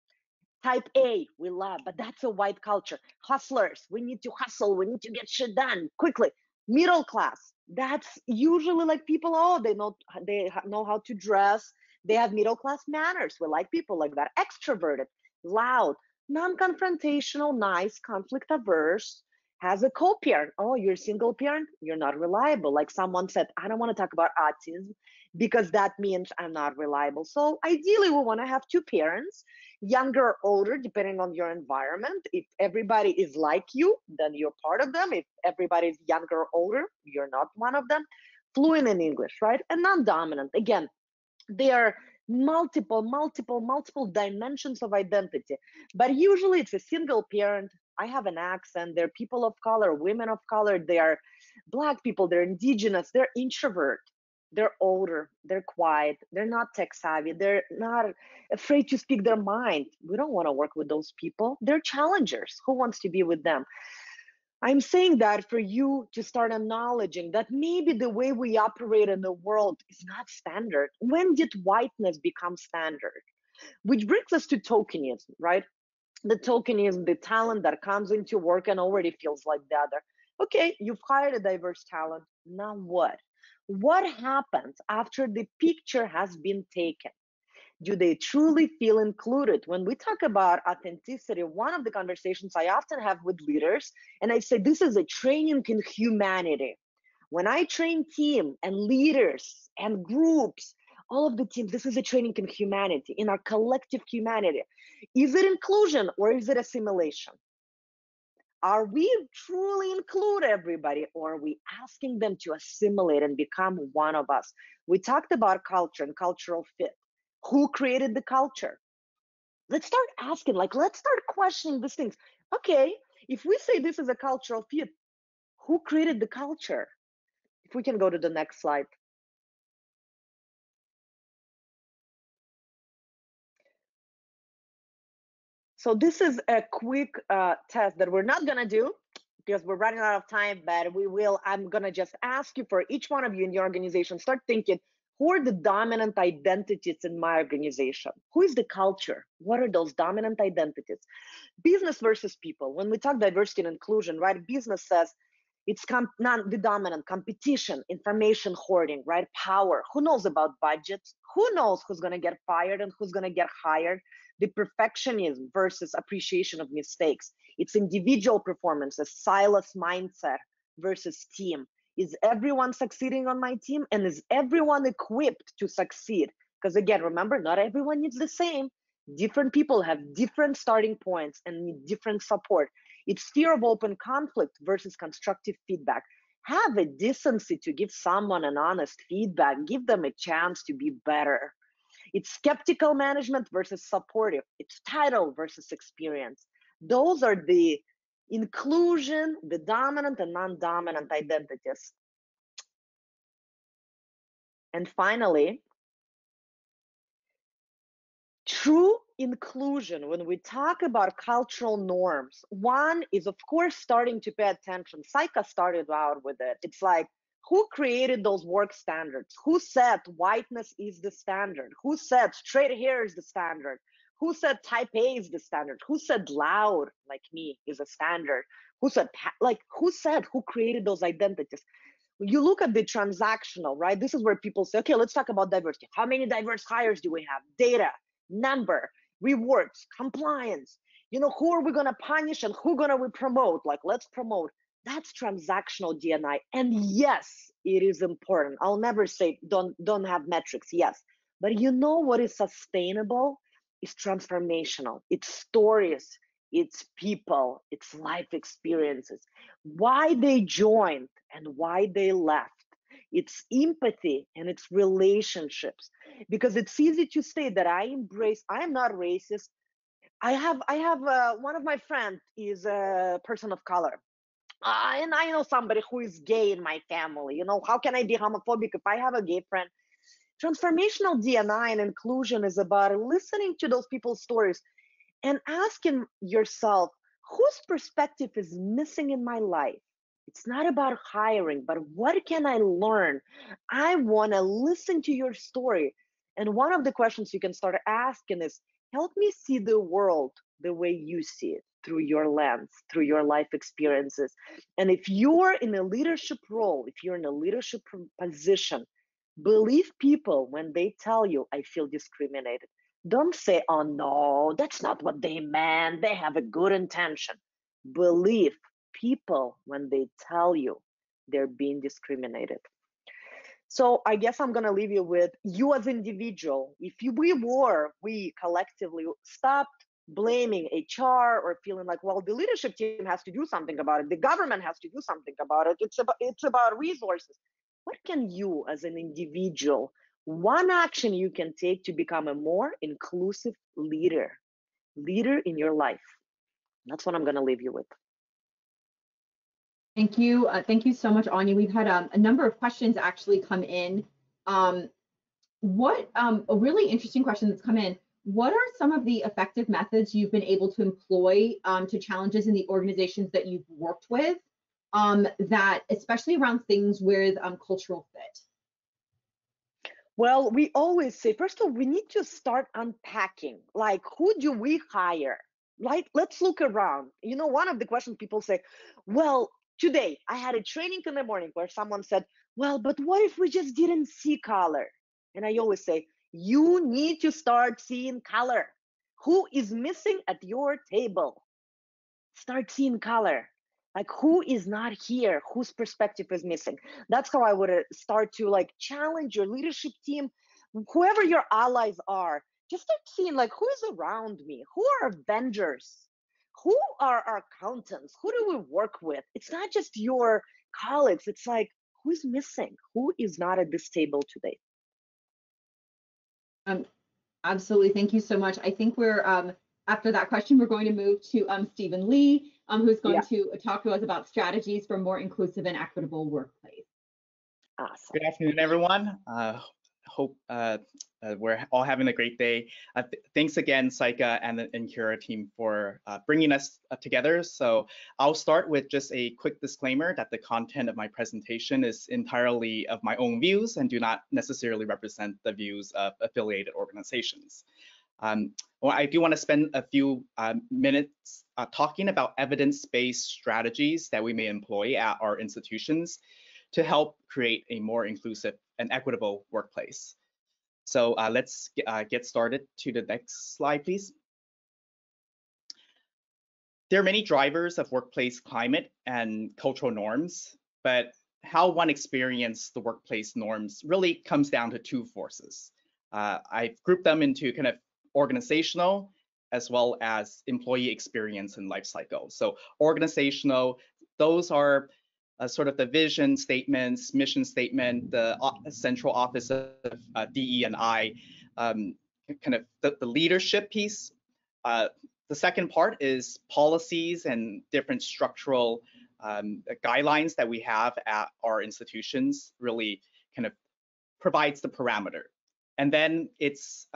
Type A, we love, but that's a white culture. Hustlers, we need to hustle, we need to get shit done quickly. Middle class, that's usually like people, oh, they know how to dress, they have middle class manners. We like people like that. Extroverted, loud, non-confrontational, nice, conflict averse, has a co-parent. Oh, you're a single parent, you're not reliable. Like someone said, I don't want to talk about autism because that means I'm not reliable. So ideally, we want to have 2 parents, younger or older, depending on your environment. If everybody is like you, then you're part of them. If everybody is younger or older, you're not one of them. Fluent in English, right? And non-dominant. Again, there are multiple dimensions of identity. But usually it's a single parent. I have an accent. They're people of color, women of color. They are Black people. They're indigenous. They're introvert. They're older, they're quiet, they're not tech savvy, they're not afraid to speak their mind. We don't want to work with those people. They're challengers. Who wants to be with them? I'm saying that for you to start acknowledging that maybe the way we operate in the world is not standard. When did whiteness become standard? Which brings us to tokenism, right? The tokenism, the talent that comes into work and already feels like the other. Okay, you've hired a diverse talent. Now what? What happens after the picture has been taken? Do they truly feel included? When we talk about authenticity, one of the conversations I often have with leaders, and I say this is a training in humanity. When I train team and leaders and groups, all of the teams, this is a training in humanity, in our collective humanity. Is it inclusion or is it assimilation? Are we truly include everybody, or are we asking them to assimilate and become one of us? We talked about culture and cultural fit. Who created the culture? Let's start asking, like, let's start questioning these things. Okay, if we say this is a cultural fit, who created the culture? If we can go to the next slide. So this is a quick test that we're not gonna do because we're running out of time, but we will. I'm gonna just ask you, for each one of you in your organization, start thinking, who are the dominant identities in my organization? Who is the culture? What are those dominant identities? Business versus people. When we talk diversity and inclusion, right? Business says it's not the dominant competition, information hoarding, right? Power. Who knows about budgets? Who knows who's going to get fired and who's going to get hired? The perfectionism versus appreciation of mistakes. It's individual performances, silos mindset versus team. Is everyone succeeding on my team? And is everyone equipped to succeed? Because again, remember, not everyone needs the same. Different people have different starting points and need different support. It's fear of open conflict versus constructive feedback. Have a decency to give someone an honest feedback. Give them a chance to be better. It's skeptical management versus supportive. It's title versus experience. Those are the inclusion, the dominant and non-dominant identities. And finally, true inclusion, when we talk about cultural norms, one is, of course, starting to pay attention. Saika started out with it. It's like, who created those work standards? Who said whiteness is the standard? Who said straight hair is the standard? Who said type A is the standard? Who said loud, like me, is a standard? Who said, who created those identities? You look at the transactional, right? This is where people say, okay, let's talk about diversity. How many diverse hires do we have? Data, number, rewards, compliance. Who are we going to punish and who going to we promote? Like, let's promote. That's transactional D&I. And yes, it is important. I'll never say don't have metrics. Yes. But what is sustainable? It's transformational. It's stories, it's people, it's life experiences. Why they joined and why they left. It's empathy and it's relationships. Because it's easy to say that I am not racist. I have one of my friends is a person of color. And I know somebody who is gay in my family. How can I be homophobic if I have a gay friend? Transformational D&I and inclusion is about listening to those people's stories and asking yourself, whose perspective is missing in my life? It's not about hiring, but what can I learn? I want to listen to your story. And one of the questions you can start asking is, help me see the world the way you see it, through your lens, through your life experiences. And if you're in a leadership role, if you're in a leadership position, believe people when they tell you, I feel discriminated. Don't say, oh no, that's not what they meant. They have a good intention. Believe people when they tell you they're being discriminated. So I guess I'm going to leave you with you as individual. If we collectively stopped blaming HR or feeling like, well, the leadership team has to do something about it. The government has to do something about it. It's about resources. What can you as an individual, one action you can take to become a more inclusive leader in your life? That's what I'm going to leave you with. Thank you. Thank you so much, Anja. We've had a number of questions actually come in. A really interesting question that's come in. What are some of the effective methods you've been able to employ to challenges in the organizations that you've worked with, that especially around things with cultural fit? Well, we always say, first of all, we need to start unpacking. Like, who do we hire? Right? Let's look around. You know, one of the questions people say, well, today I had a training in the morning where someone said, well, but what if we just didn't see color? And I always say, you need to start seeing color. Who is missing at your table? Start seeing color. Like, who is not here, whose perspective is missing? That's how I would start to like challenge your leadership team, whoever your allies are. Just start seeing like, who is around me, who are vendors, who are our accountants, who do we work with? It's not just your colleagues, it's like, who's missing, who is not at this table today? Absolutely. Thank you so much. I think we're after that question, we're going to move to Stephen Lee, who's going Yeah. to talk to us about strategies for more inclusive and equitable workplace. Awesome. Good afternoon, everyone. Hope we're all having a great day. Thanks again, Saika and the Incura team for bringing us together. So I'll start with just a quick disclaimer that the content of my presentation is entirely of my own views and do not necessarily represent the views of affiliated organizations. Well, I do want to spend a few minutes talking about evidence-based strategies that we may employ at our institutions to help create a more inclusive and equitable workplace. So let's get started to the next slide, please. There are many drivers of workplace climate and cultural norms, but how one experiences the workplace norms really comes down to two forces. I've grouped them into kind of organizational as well as employee experience and life cycle. So organizational, those are sort of the vision statements, mission statement, the central office of DE&I, kind of the leadership piece. The second part is policies and different structural guidelines that we have at our institutions really kind of provides the parameter. And then it's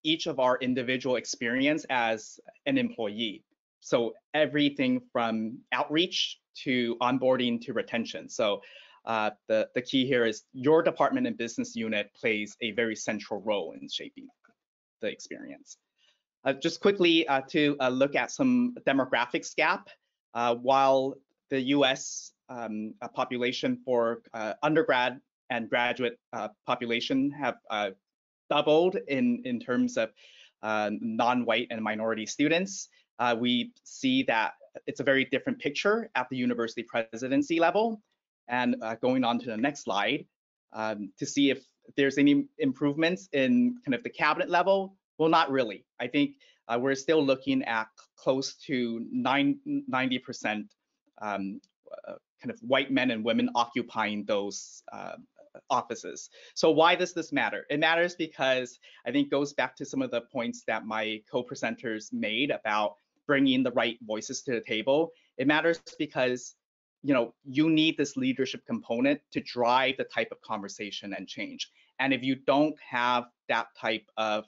each of our individual experience as an employee. So everything from outreach to onboarding to retention. So the key here is your department and business unit plays a very central role in shaping the experience. Just quickly to look at some demographics gap. While the US population for undergrad and graduate population have doubled in terms of non-white and minority students, we see that it's a very different picture at the university presidency level. And going on to the next slide, to see if there's any improvements in kind of the cabinet level. Well, not really. I think we're still looking at close to 90% kind of white men and women occupying those offices. So why does this matter? It matters because I think goes back to some of the points that my co-presenters made about bringing the right voices to the table. It matters because you need this leadership component to drive the type of conversation and change. And if you don't have that type of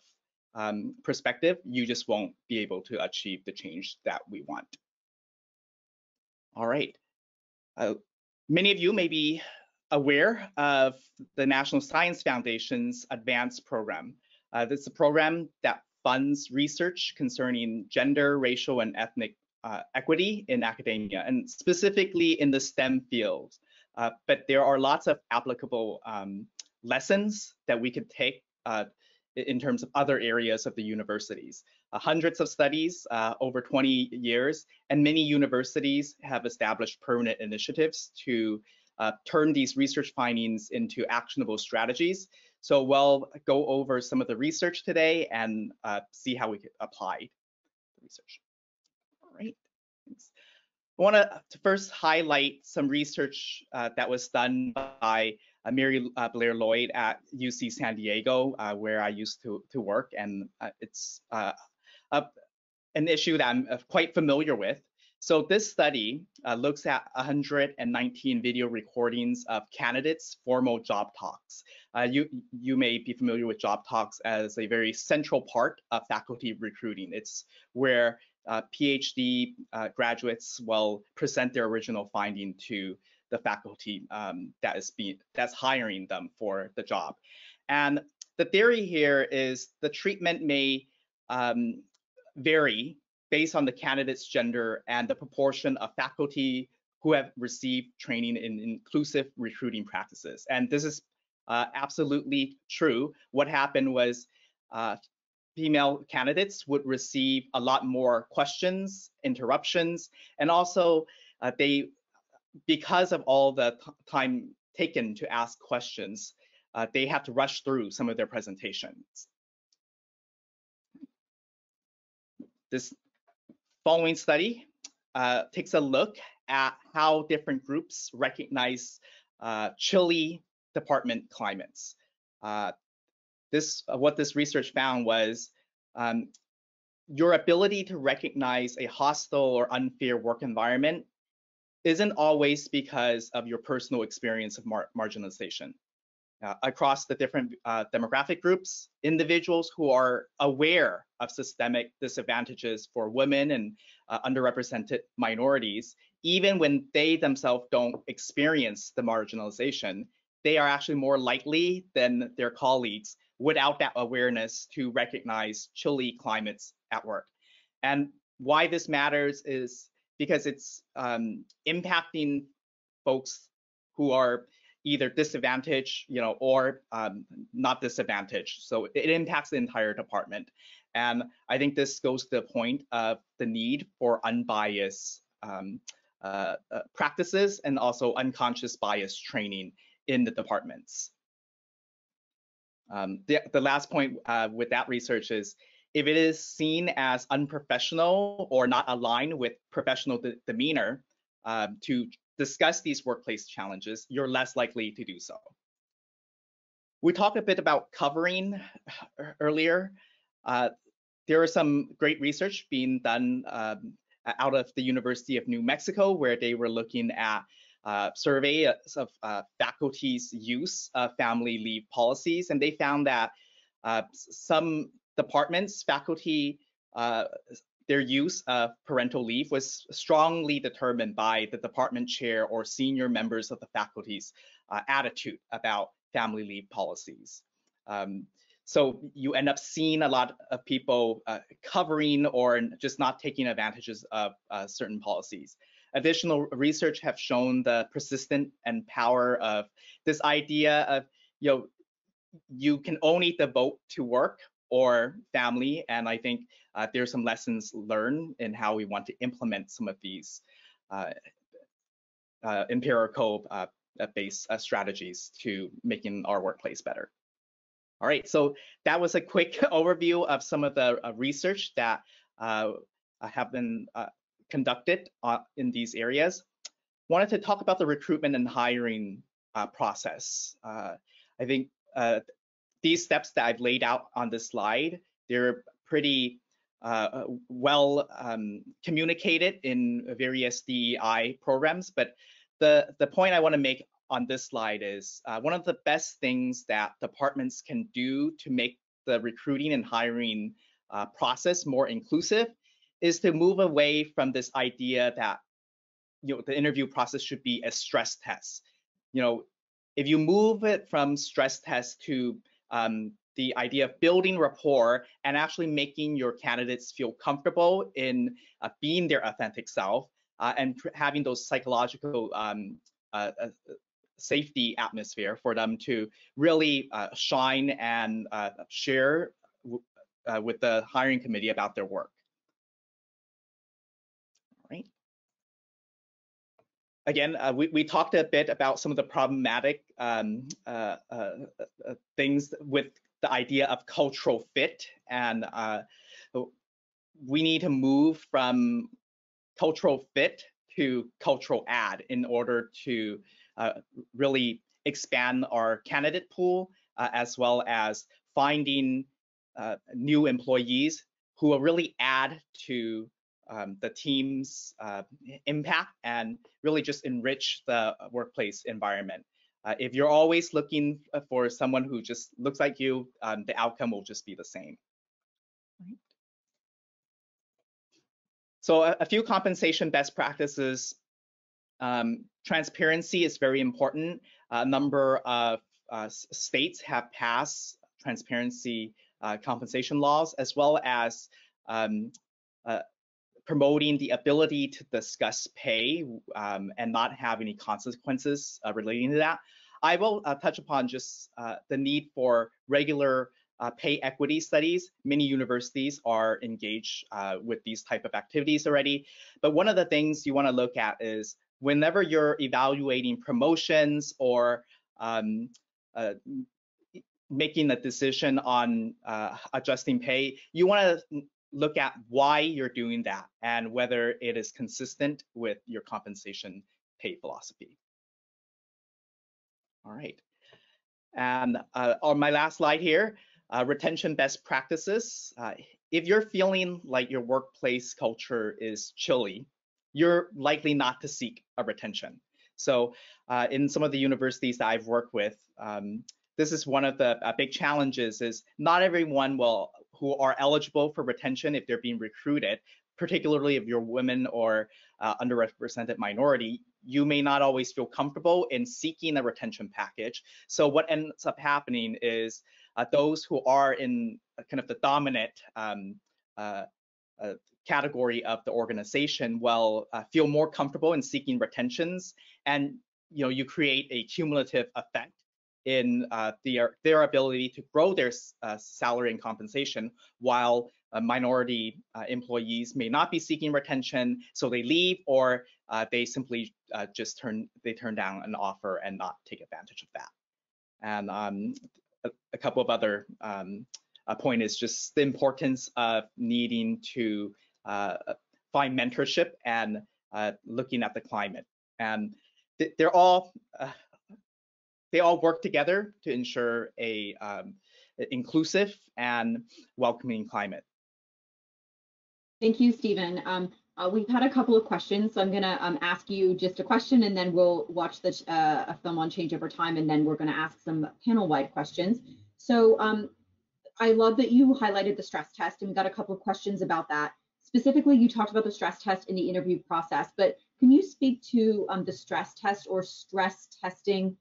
perspective, you just won't be able to achieve the change that we want. All right. Many of you may be aware of the National Science Foundation's Advanced Program. This is a program that funds research concerning gender, racial, and ethnic equity in academia, and specifically in the STEM fields. But there are lots of applicable lessons that we could take in terms of other areas of the universities. Hundreds of studies over 20 years, and many universities have established permanent initiatives to turn these research findings into actionable strategies. So we'll go over some of the research today and see how we could apply the research. All right, thanks. I want to first highlight some research that was done by Mary Blair Lloyd at UC San Diego, where I used to work, and it's an issue that I'm quite familiar with. So this study looks at 119 video recordings of candidates' formal job talks. You may be familiar with job talks as a very central part of faculty recruiting. It's where PhD graduates will present their original finding to the faculty that's hiring them for the job. And the theory here is the treatment may vary based on the candidate's gender and the proportion of faculty who have received training in inclusive recruiting practices. And this is absolutely true. What happened was female candidates would receive a lot more questions, interruptions, and also because of all the time taken to ask questions, they had to rush through some of their presentations. This following study takes a look at how different groups recognize chilly department climates. What this research found was your ability to recognize a hostile or unfair work environment isn't always because of your personal experience of marginalization. Across the different demographic groups, individuals who are aware of systemic disadvantages for women and underrepresented minorities, even when they themselves don't experience the marginalization, they are actually more likely than their colleagues without that awareness to recognize chilly climates at work. And why this matters is because it's impacting folks who are either disadvantaged, or not disadvantaged. So it impacts the entire department. And I think this goes to the point of the need for unbiased practices and also unconscious bias training in the departments. The last point with that research is, if it is seen as unprofessional or not aligned with professional demeanor to discuss these workplace challenges, you're less likely to do so. We talked a bit about covering earlier. There is some great research being done out of the University of New Mexico, where they were looking at surveys of faculty's use of family leave policies, and they found that some departments, faculty, their use of parental leave was strongly determined by the department chair or senior members of the faculty's attitude about family leave policies. So you end up seeing a lot of people covering or just not taking advantages of certain policies. Additional research have shown the persistent and power of this idea of, you can only devote to work or family, and I think there's some lessons learned in how we want to implement some of these empirical based strategies to making our workplace better. All right, so that was a quick overview of some of the research that have been conducted in these areas. Wanted to talk about the recruitment and hiring process. I think these steps that I've laid out on this slide, they're pretty well communicated in various DEI programs, but the point I want to make on this slide is one of the best things that departments can do to make the recruiting and hiring process more inclusive is to move away from this idea that the interview process should be a stress test. If you move it from stress test to the idea of building rapport and actually making your candidates feel comfortable in being their authentic self and having those psychological safety atmosphere for them to really shine and share with the hiring committee about their work. All right. Again, we talked a bit about some of the problematic things with the idea of cultural fit, and we need to move from cultural fit to cultural add in order to really expand our candidate pool, as well as finding new employees who will really add to the team's impact and really just enrich the workplace environment. If you're always looking for someone who just looks like you, the outcome will just be the same. Right. So a few compensation best practices. Transparency is very important. A number of states have passed transparency compensation laws, as well as promoting the ability to discuss pay and not have any consequences relating to that. I will touch upon just the need for regular pay equity studies. Many universities are engaged with these type of activities already. But one of the things you want to look at is whenever you're evaluating promotions or making a decision on adjusting pay, you want to look at why you're doing that and whether it is consistent with your compensation pay philosophy. All right. And on my last slide here, retention best practices. If you're feeling like your workplace culture is chilly, you're likely not to seek a retention. So in some of the universities that I've worked with, this is one of the big challenges is not everyone who are eligible for retention if they're being recruited, particularly if you're women or underrepresented minority, you may not always feel comfortable in seeking a retention package. So what ends up happening is those who are in kind of the dominant category of the organization will feel more comfortable in seeking retentions, and you create a cumulative effect in their ability to grow their salary and compensation, while minority employees may not be seeking retention, so they leave, or they simply just turn down an offer and not take advantage of that. And a couple of other point is just the importance of needing to find mentorship and looking at the climate. And they all work together to ensure a inclusive and welcoming climate. Thank you, Stephen. We've had a couple of questions, so I'm going to ask you just a question, and then we'll watch a film on change over time, and then we're going to ask some panel-wide questions. So I love that you highlighted the stress test, and we got a couple of questions about that. Specifically, you talked about the stress test in the interview process, but can you speak to the stress test or stress testing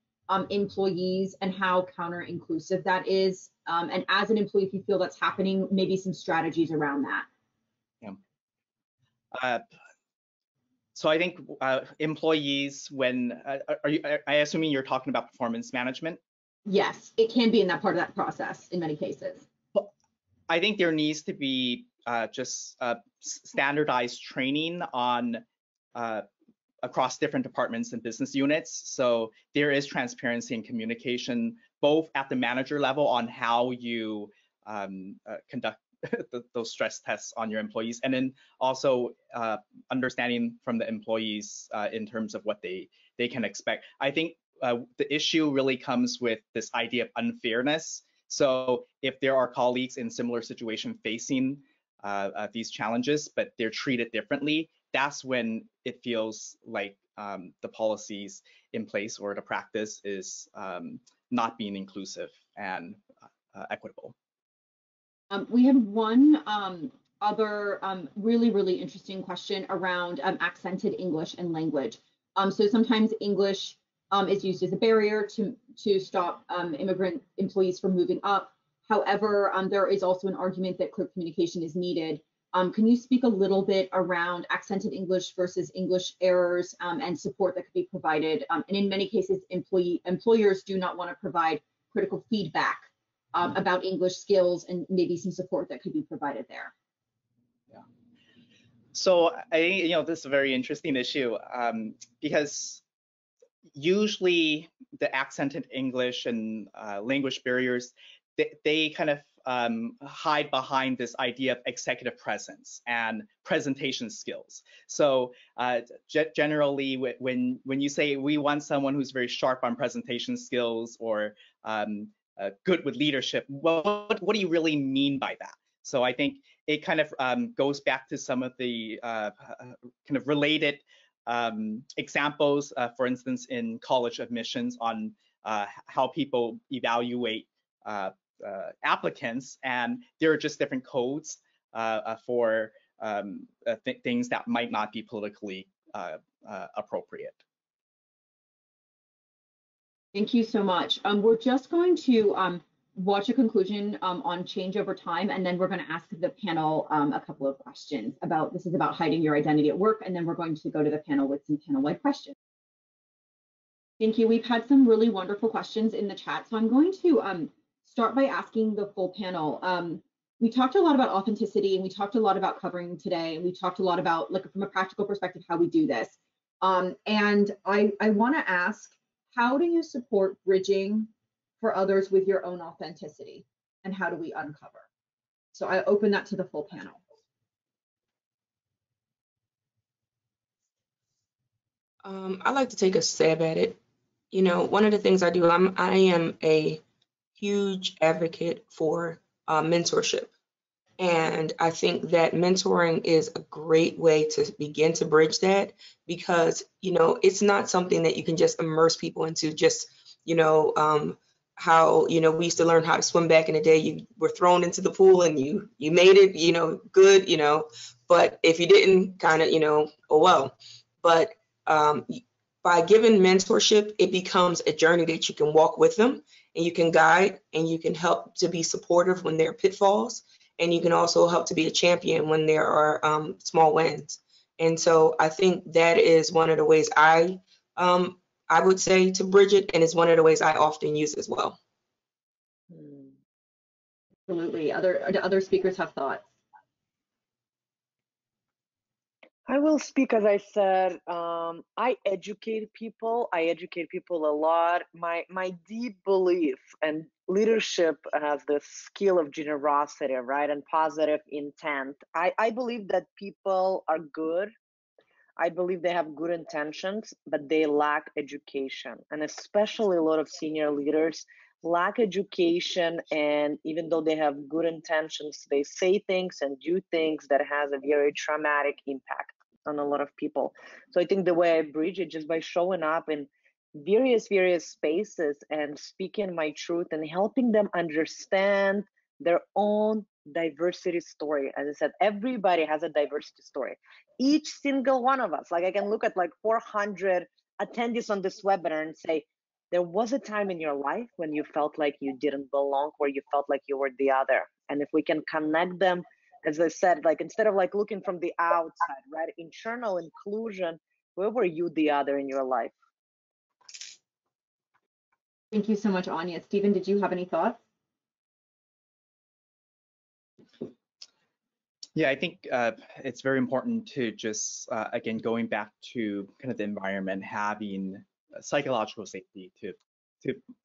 employees and how counter-inclusive that is? And as an employee, if you feel that's happening, maybe some strategies around that. Yeah. So I think employees, when I assuming you're talking about performance management? Yes, it can be in that part of that process in many cases. I think there needs to be just standardized training on across different departments and business units. So there is transparency and communication, both at the manager level on how you conduct those stress tests on your employees, and then also understanding from the employees in terms of what they can expect. I think the issue really comes with this idea of unfairness. So if there are colleagues in similar situation facing these challenges, but they're treated differently, that's when it feels like the policies in place or the practice is not being inclusive and equitable. We have one other really, really interesting question around accented English and language. So sometimes English is used as a barrier to stop immigrant employees from moving up. However, there is also an argument that clear communication is needed. Can you speak a little bit around accented English versus English errors and support that could be provided? And in many cases, employers do not want to provide critical feedback about English skills, and maybe some support that could be provided there. Yeah. So I think this is a very interesting issue because usually the accented English and language barriers, they kind of hide behind this idea of executive presence and presentation skills. So generally, when you say we want someone who's very sharp on presentation skills or good with leadership, what do you really mean by that? So I think it kind of goes back to some of the kind of related examples, for instance, in college admissions on how people evaluate applicants, and there are just different codes for things that might not be politically appropriate. Thank you so much. We're just going to watch a conclusion on change over time, and then we're going to ask the panel a couple of questions about, this is about hiding your identity at work, and then we're going to go to the panel with some panel-wide questions. Thank you. We've had some really wonderful questions in the chat, so I'm going to start by asking the full panel. We talked a lot about authenticity, and we talked a lot about covering today, and we talked a lot about, like, from a practical perspective, how we do this. And I want to ask, how do you support bridging for others with your own authenticity, and how do we uncover? So I open that to the full panel. I like to take a stab at it. You know, one of the things I do, I am a huge advocate for mentorship. And I think that mentoring is a great way to begin to bridge that, because, you know, it's not something that you can just immerse people into. Just, you know, how, you know, we used to learn how to swim back in the day. You were thrown into the pool and you made it, you know, good, you know, but if you didn't, kind of, you know, oh well. But by giving mentorship, it becomes a journey that you can walk with them, and you can guide, and you can help to be supportive when there are pitfalls, and you can also help to be a champion when there are small wins. And so I think that is one of the ways I would say to bridge it, and it's one of the ways I often use as well. Absolutely. Other speakers have thoughts? I will speak. As I said, I educate people. I educate people a lot. My deep belief, and leadership has the skill of generosity, right, and positive intent. I believe that people are good. I believe they have good intentions, but they lack education. And especially a lot of senior leaders lack education. And even though they have good intentions, they say things and do things that has a very traumatic impact on a lot of people. So I think the way I bridge it, just by showing up in various spaces and speaking my truth and helping them understand their own diversity story. As I said, everybody has a diversity story. Each single one of us, like I can look at like 400 attendees on this webinar and say, there was a time in your life when you felt like you didn't belong, where you felt like you were the other. And if we can connect them, as I said, like instead of like looking from the outside, right? Internal inclusion, where were you the other in your life? Thank you so much, Anja. Stephen, did you have any thoughts? Yeah, I think it's very important to just, again, going back to kind of the environment, having psychological safety to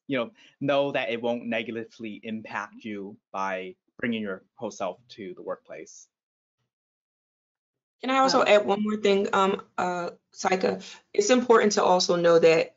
know that it won't negatively impact you by bringing your whole self to the workplace. Can I also add one more thing, Saika? It's important to also know that,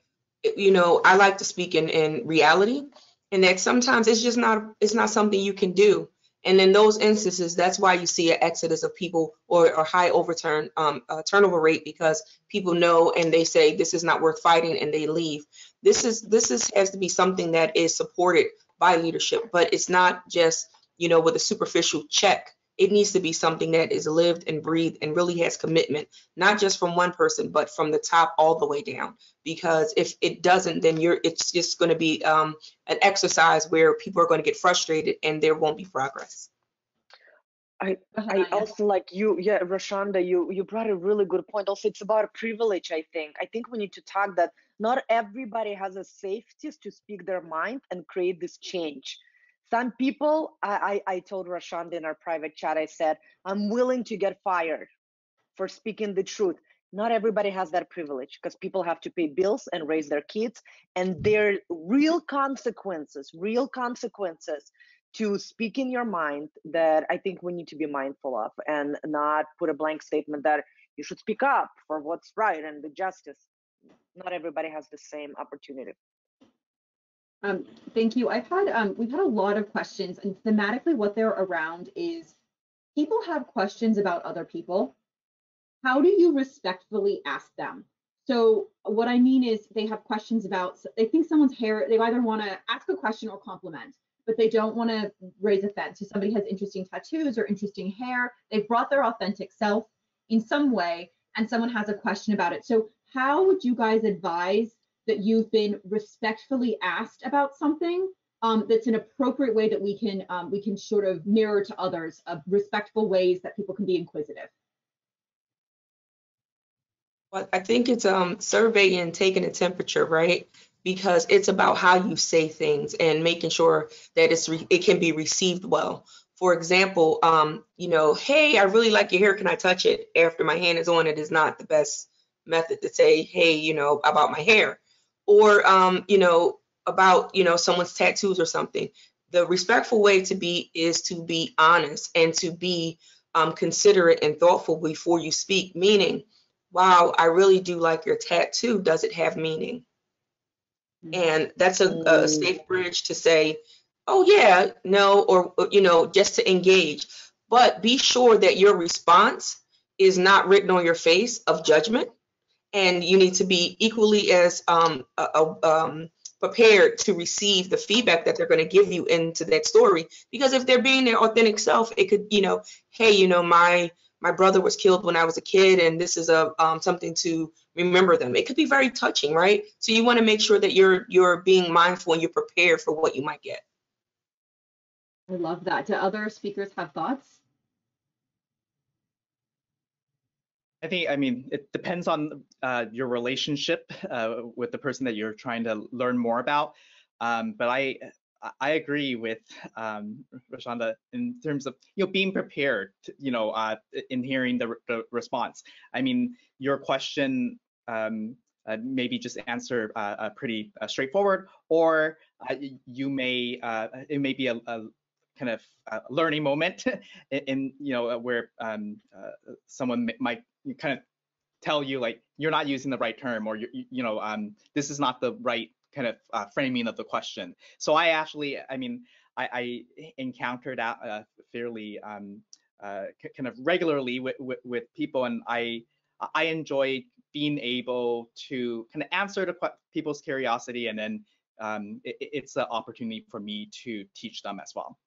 you know, I like to speak in reality, and that sometimes it's not something you can do. And in those instances, that's why you see an exodus of people, or high turnover rate, because people know and they say this is not worth fighting and they leave. This has to be something that is supported by leadership, but it's not just, you know, with a superficial check. It needs to be something that is lived and breathed and really has commitment, not just from one person, but from the top all the way down. Because if it doesn't, then it's just going to be an exercise where people are going to get frustrated and there won't be progress. I also, like you, yeah, Rashonda, you brought a really good point. Also, it's about privilege, I think. I think we need to talk that not everybody has a safety to speak their mind and create this change. Some people, I told Rashonda in our private chat, I said, I'm willing to get fired for speaking the truth. Not everybody has that privilege, because people have to pay bills and raise their kids, and there are real consequences to speaking your mind that I think we need to be mindful of, and not put a blank statement that you should speak up for what's right and the justice. Not everybody has the same opportunity. Thank you. We've had a lot of questions, and thematically what they're around is people have questions about other people. How do you respectfully ask them? So what I mean is, they have questions about, they think someone's hair, they either want to ask a question or compliment, but they don't want to raise offense. So somebody has interesting tattoos or interesting hair, they've brought their authentic self in some way, and someone has a question about it. So how would you guys advise that you've been respectfully asked about something, that's an appropriate way that we can sort of mirror to others, respectful ways that people can be inquisitive. Well, I think it's surveying, taking a temperature, right? Because it's about how you say things and making sure that it can be received well. For example, hey, I really like your hair. Can I touch it? After my hand is on it is not the best method to say, hey, about my hair. Or, about, someone's tattoos or something. The respectful way to be is to be honest and to be considerate and thoughtful before you speak, meaning, wow, I really do like your tattoo. Does it have meaning? And that's a safe bridge to say, oh yeah, no, or just to engage. But be sure that your response is not written on your face of judgment, and you need to be equally as prepared to receive the feedback that they're going to give you into that story. Because if they're being their authentic self, it could, hey, my brother was killed when I was a kid, and this is something to remember them. It could be very touching, right? So you want to make sure that you're being mindful and you're prepared for what you might get. I love that. Do other speakers have thoughts? I mean, it depends on your relationship with the person that you're trying to learn more about. But I agree with Rashonda in terms of being prepared, in hearing the response. I mean, your question maybe just answer pretty straightforward, or it may be a kind of learning moment in where someone might kind of tell you like you're not using the right term, or this is not the right kind of framing of the question. So I encounter that fairly kind of regularly with people, and I enjoy being able to kind of answer people's curiosity, and then it's an opportunity for me to teach them as well.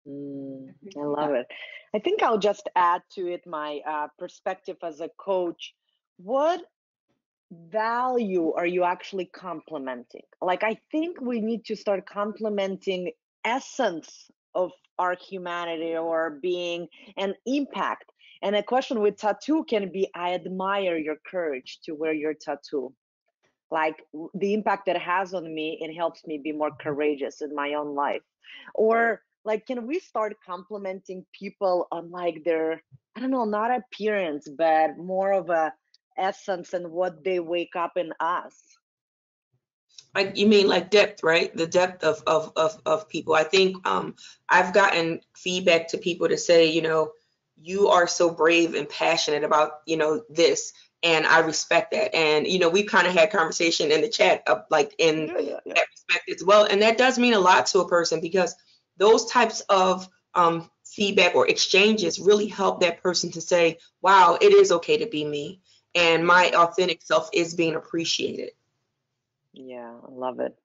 I love it. I think I'll just add to it my perspective as a coach. What value are you actually complementing? Like, I think we need to start complementing essence of our humanity or being and impact. And a question with tattoo can be, I admire your courage to wear your tattoo. Like the impact that it has on me, it helps me be more courageous in my own life. Or like, can we start complimenting people on like their, I don't know, not appearance, but more of a essence and what they wake up in us? You mean like depth, right? The depth of people. I think I've gotten feedback to people to say, you are so brave and passionate about, this, and I respect that. And, we kind of had conversation in the chat of like in that respect as well. And that does mean a lot to a person, because those types of feedback or exchanges really help that person to say, wow, it is okay to be me, and my authentic self is being appreciated. Yeah, I love it.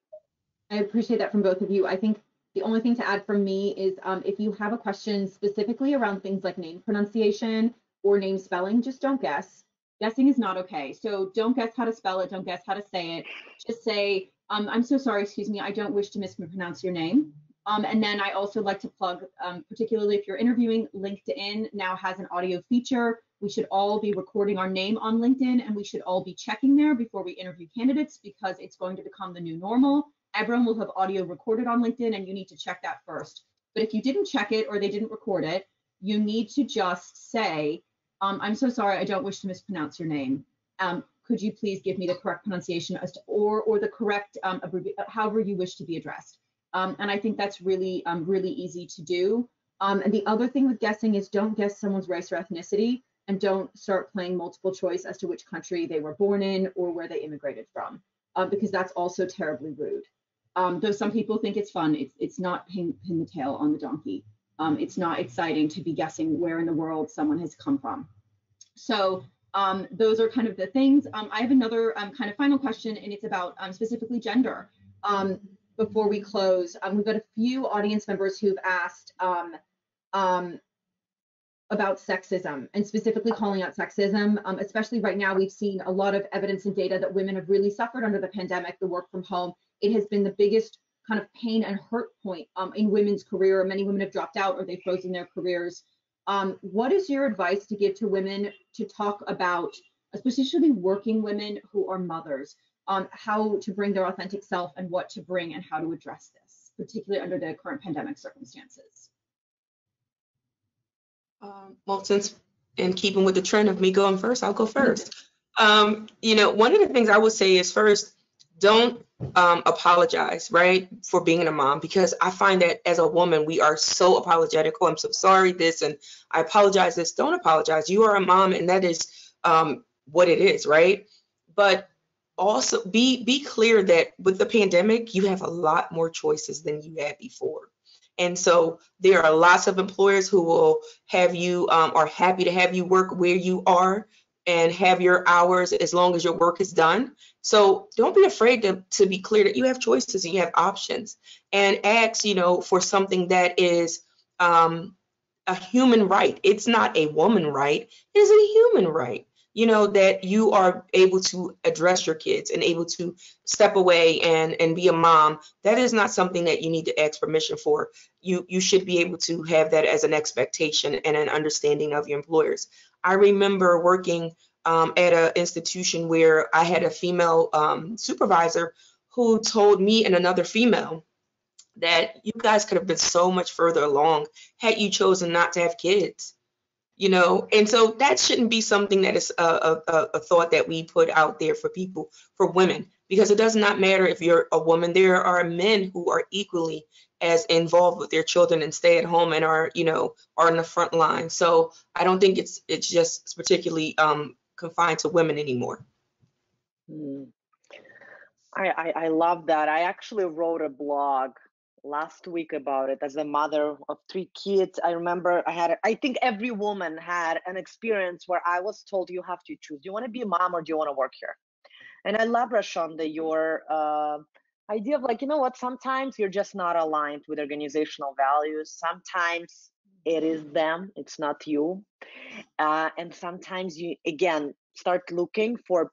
I appreciate that from both of you. I think the only thing to add from me is if you have a question specifically around things like name pronunciation or name spelling, just don't guess. Guessing is not okay. So don't guess how to spell it. Don't guess how to say it. Just say, I'm so sorry, excuse me, I don't wish to mispronounce your name. And then I also like to plug, particularly if you're interviewing, LinkedIn now has an audio feature. We should all be recording our name on LinkedIn, and we should all be checking there before we interview candidates, because it's going to become the new normal. Everyone will have audio recorded on LinkedIn, and you need to check that first. But if you didn't check it or they didn't record it, you need to just say, I'm so sorry, I don't wish to mispronounce your name. Could you please give me the correct pronunciation or the correct however you wish to be addressed? And I think that's really, really easy to do. And the other thing with guessing is don't guess someone's race or ethnicity, and don't start playing multiple choice as to which country they were born in or where they immigrated from, because that's also terribly rude. Though some people think it's fun, it's not pin the tail on the donkey. It's not exciting to be guessing where in the world someone has come from. So those are kind of the things. I have another kind of final question, and it's about specifically gender. Before we close, we've got a few audience members who've asked about sexism, and specifically calling out sexism. Especially right now, we've seen a lot of evidence and data that women have really suffered under the pandemic, the work from home. It has been the biggest kind of pain and hurt point in women's career. Many women have dropped out or they've frozen their careers. What is your advice to give to women to talk about, especially working women who are mothers, how to bring their authentic self and what to bring and how to address this, particularly under the current pandemic circumstances? Well, since in keeping with the trend of me going first, I'll go first. You know, one of the things I would say is first, don't apologize, right, for being a mom, because I find that as a woman, we are so apologetic. Oh, I'm so sorry, this, and I apologize, this. Don't apologize. You are a mom, and that is what it is, right? But also be clear that with the pandemic, you have a lot more choices than you had before. And so there are lots of employers who will have you, are happy to have you work where you are and have your hours as long as your work is done. So don't be afraid to be clear that you have choices and you have options, and ask, you know, for something that is a human right. It's not a woman right. It is a human right. You know, that you are able to address your kids and able to step away and be a mom. That is not something that you need to ask permission for. You should be able to have that as an expectation and an understanding of your employers. I remember working at an institution where I had a female supervisor who told me and another female that you guys could have been so much further along had you chosen not to have kids, you know. And so that shouldn't be something that is a thought that we put out there for people, for women, because it does not matter if you're a woman. There are men who are equally as involved with their children and stay at home and are, you know, are in the front line. So I don't think it's just particularly confined to women anymore. Hmm. I love that. I actually wrote a blog last week about it as a mother of 3 kids. I remember I think every woman had an experience where I was told, you have to choose. Do you want to be a mom or do you want to work here? And I love, Rashonda, your idea of like, you know what, sometimes you're just not aligned with organizational values. Sometimes it is them, it's not you. And sometimes you, again, start looking for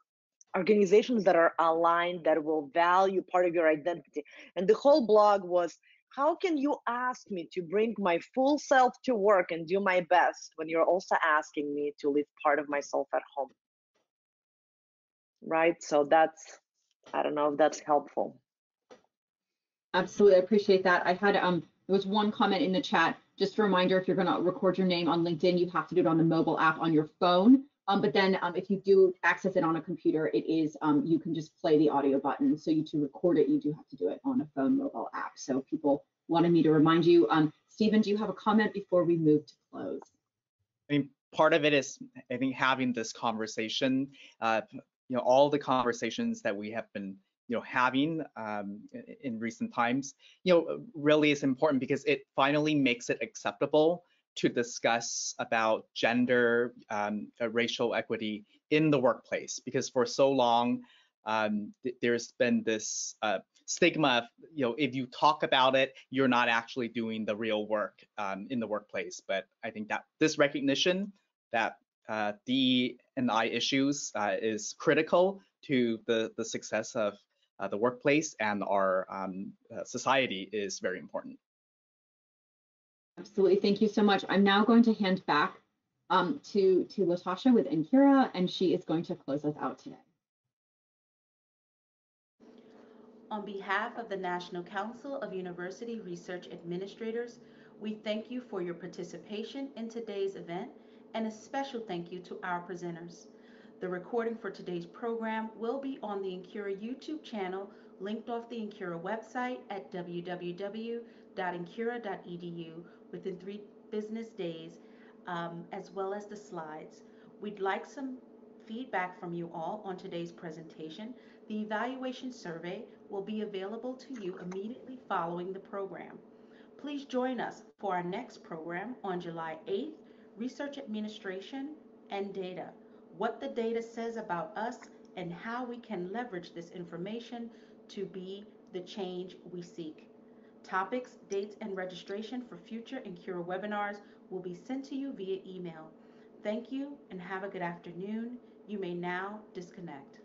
organizations that are aligned, that will value part of your identity. And the whole blog was, how can you ask me to bring my full self to work and do my best when you're also asking me to leave part of myself at home? Right? So that's, I don't know if that's helpful. Absolutely, I appreciate that. I had there was one comment in the chat. Just a reminder, if you're going to record your name on LinkedIn, you have to do it on the mobile app on your phone. But then if you do access it on a computer, it is you can just play the audio button. So to record it, you do have to do it on a phone mobile app. So people wanted me to remind you. Stephen, do you have a comment before we move to close? I mean, part of it is, I think, having this conversation, you know, all the conversations that we have been, you know, having in recent times, you know, really is important because it finally makes it acceptable to discuss about gender, racial equity in the workplace. Because for so long, there's been this stigma of, you know, if you talk about it, you're not actually doing the real work in the workplace. But I think that this recognition that D&I issues is critical to the success of the workplace and our society is very important. Absolutely, thank you so much. I'm now going to hand back to Latasha with Inkira, and she is going to close us out today. On behalf of the National Council of University Research Administrators, we thank you for your participation in today's event, and a special thank you to our presenters. The recording for today's program will be on the Inkira YouTube channel, linked off the Inkira website at www.inkira.edu within 3 business days, as well as the slides. We'd like some feedback from you all on today's presentation. The evaluation survey will be available to you immediately following the program. Please join us for our next program on July 8th, Research Administration and Data, what the data says about us and how we can leverage this information to be the change we seek. Topics, dates, and registration for future Inkira webinars will be sent to you via email. Thank you and have a good afternoon. You may now disconnect.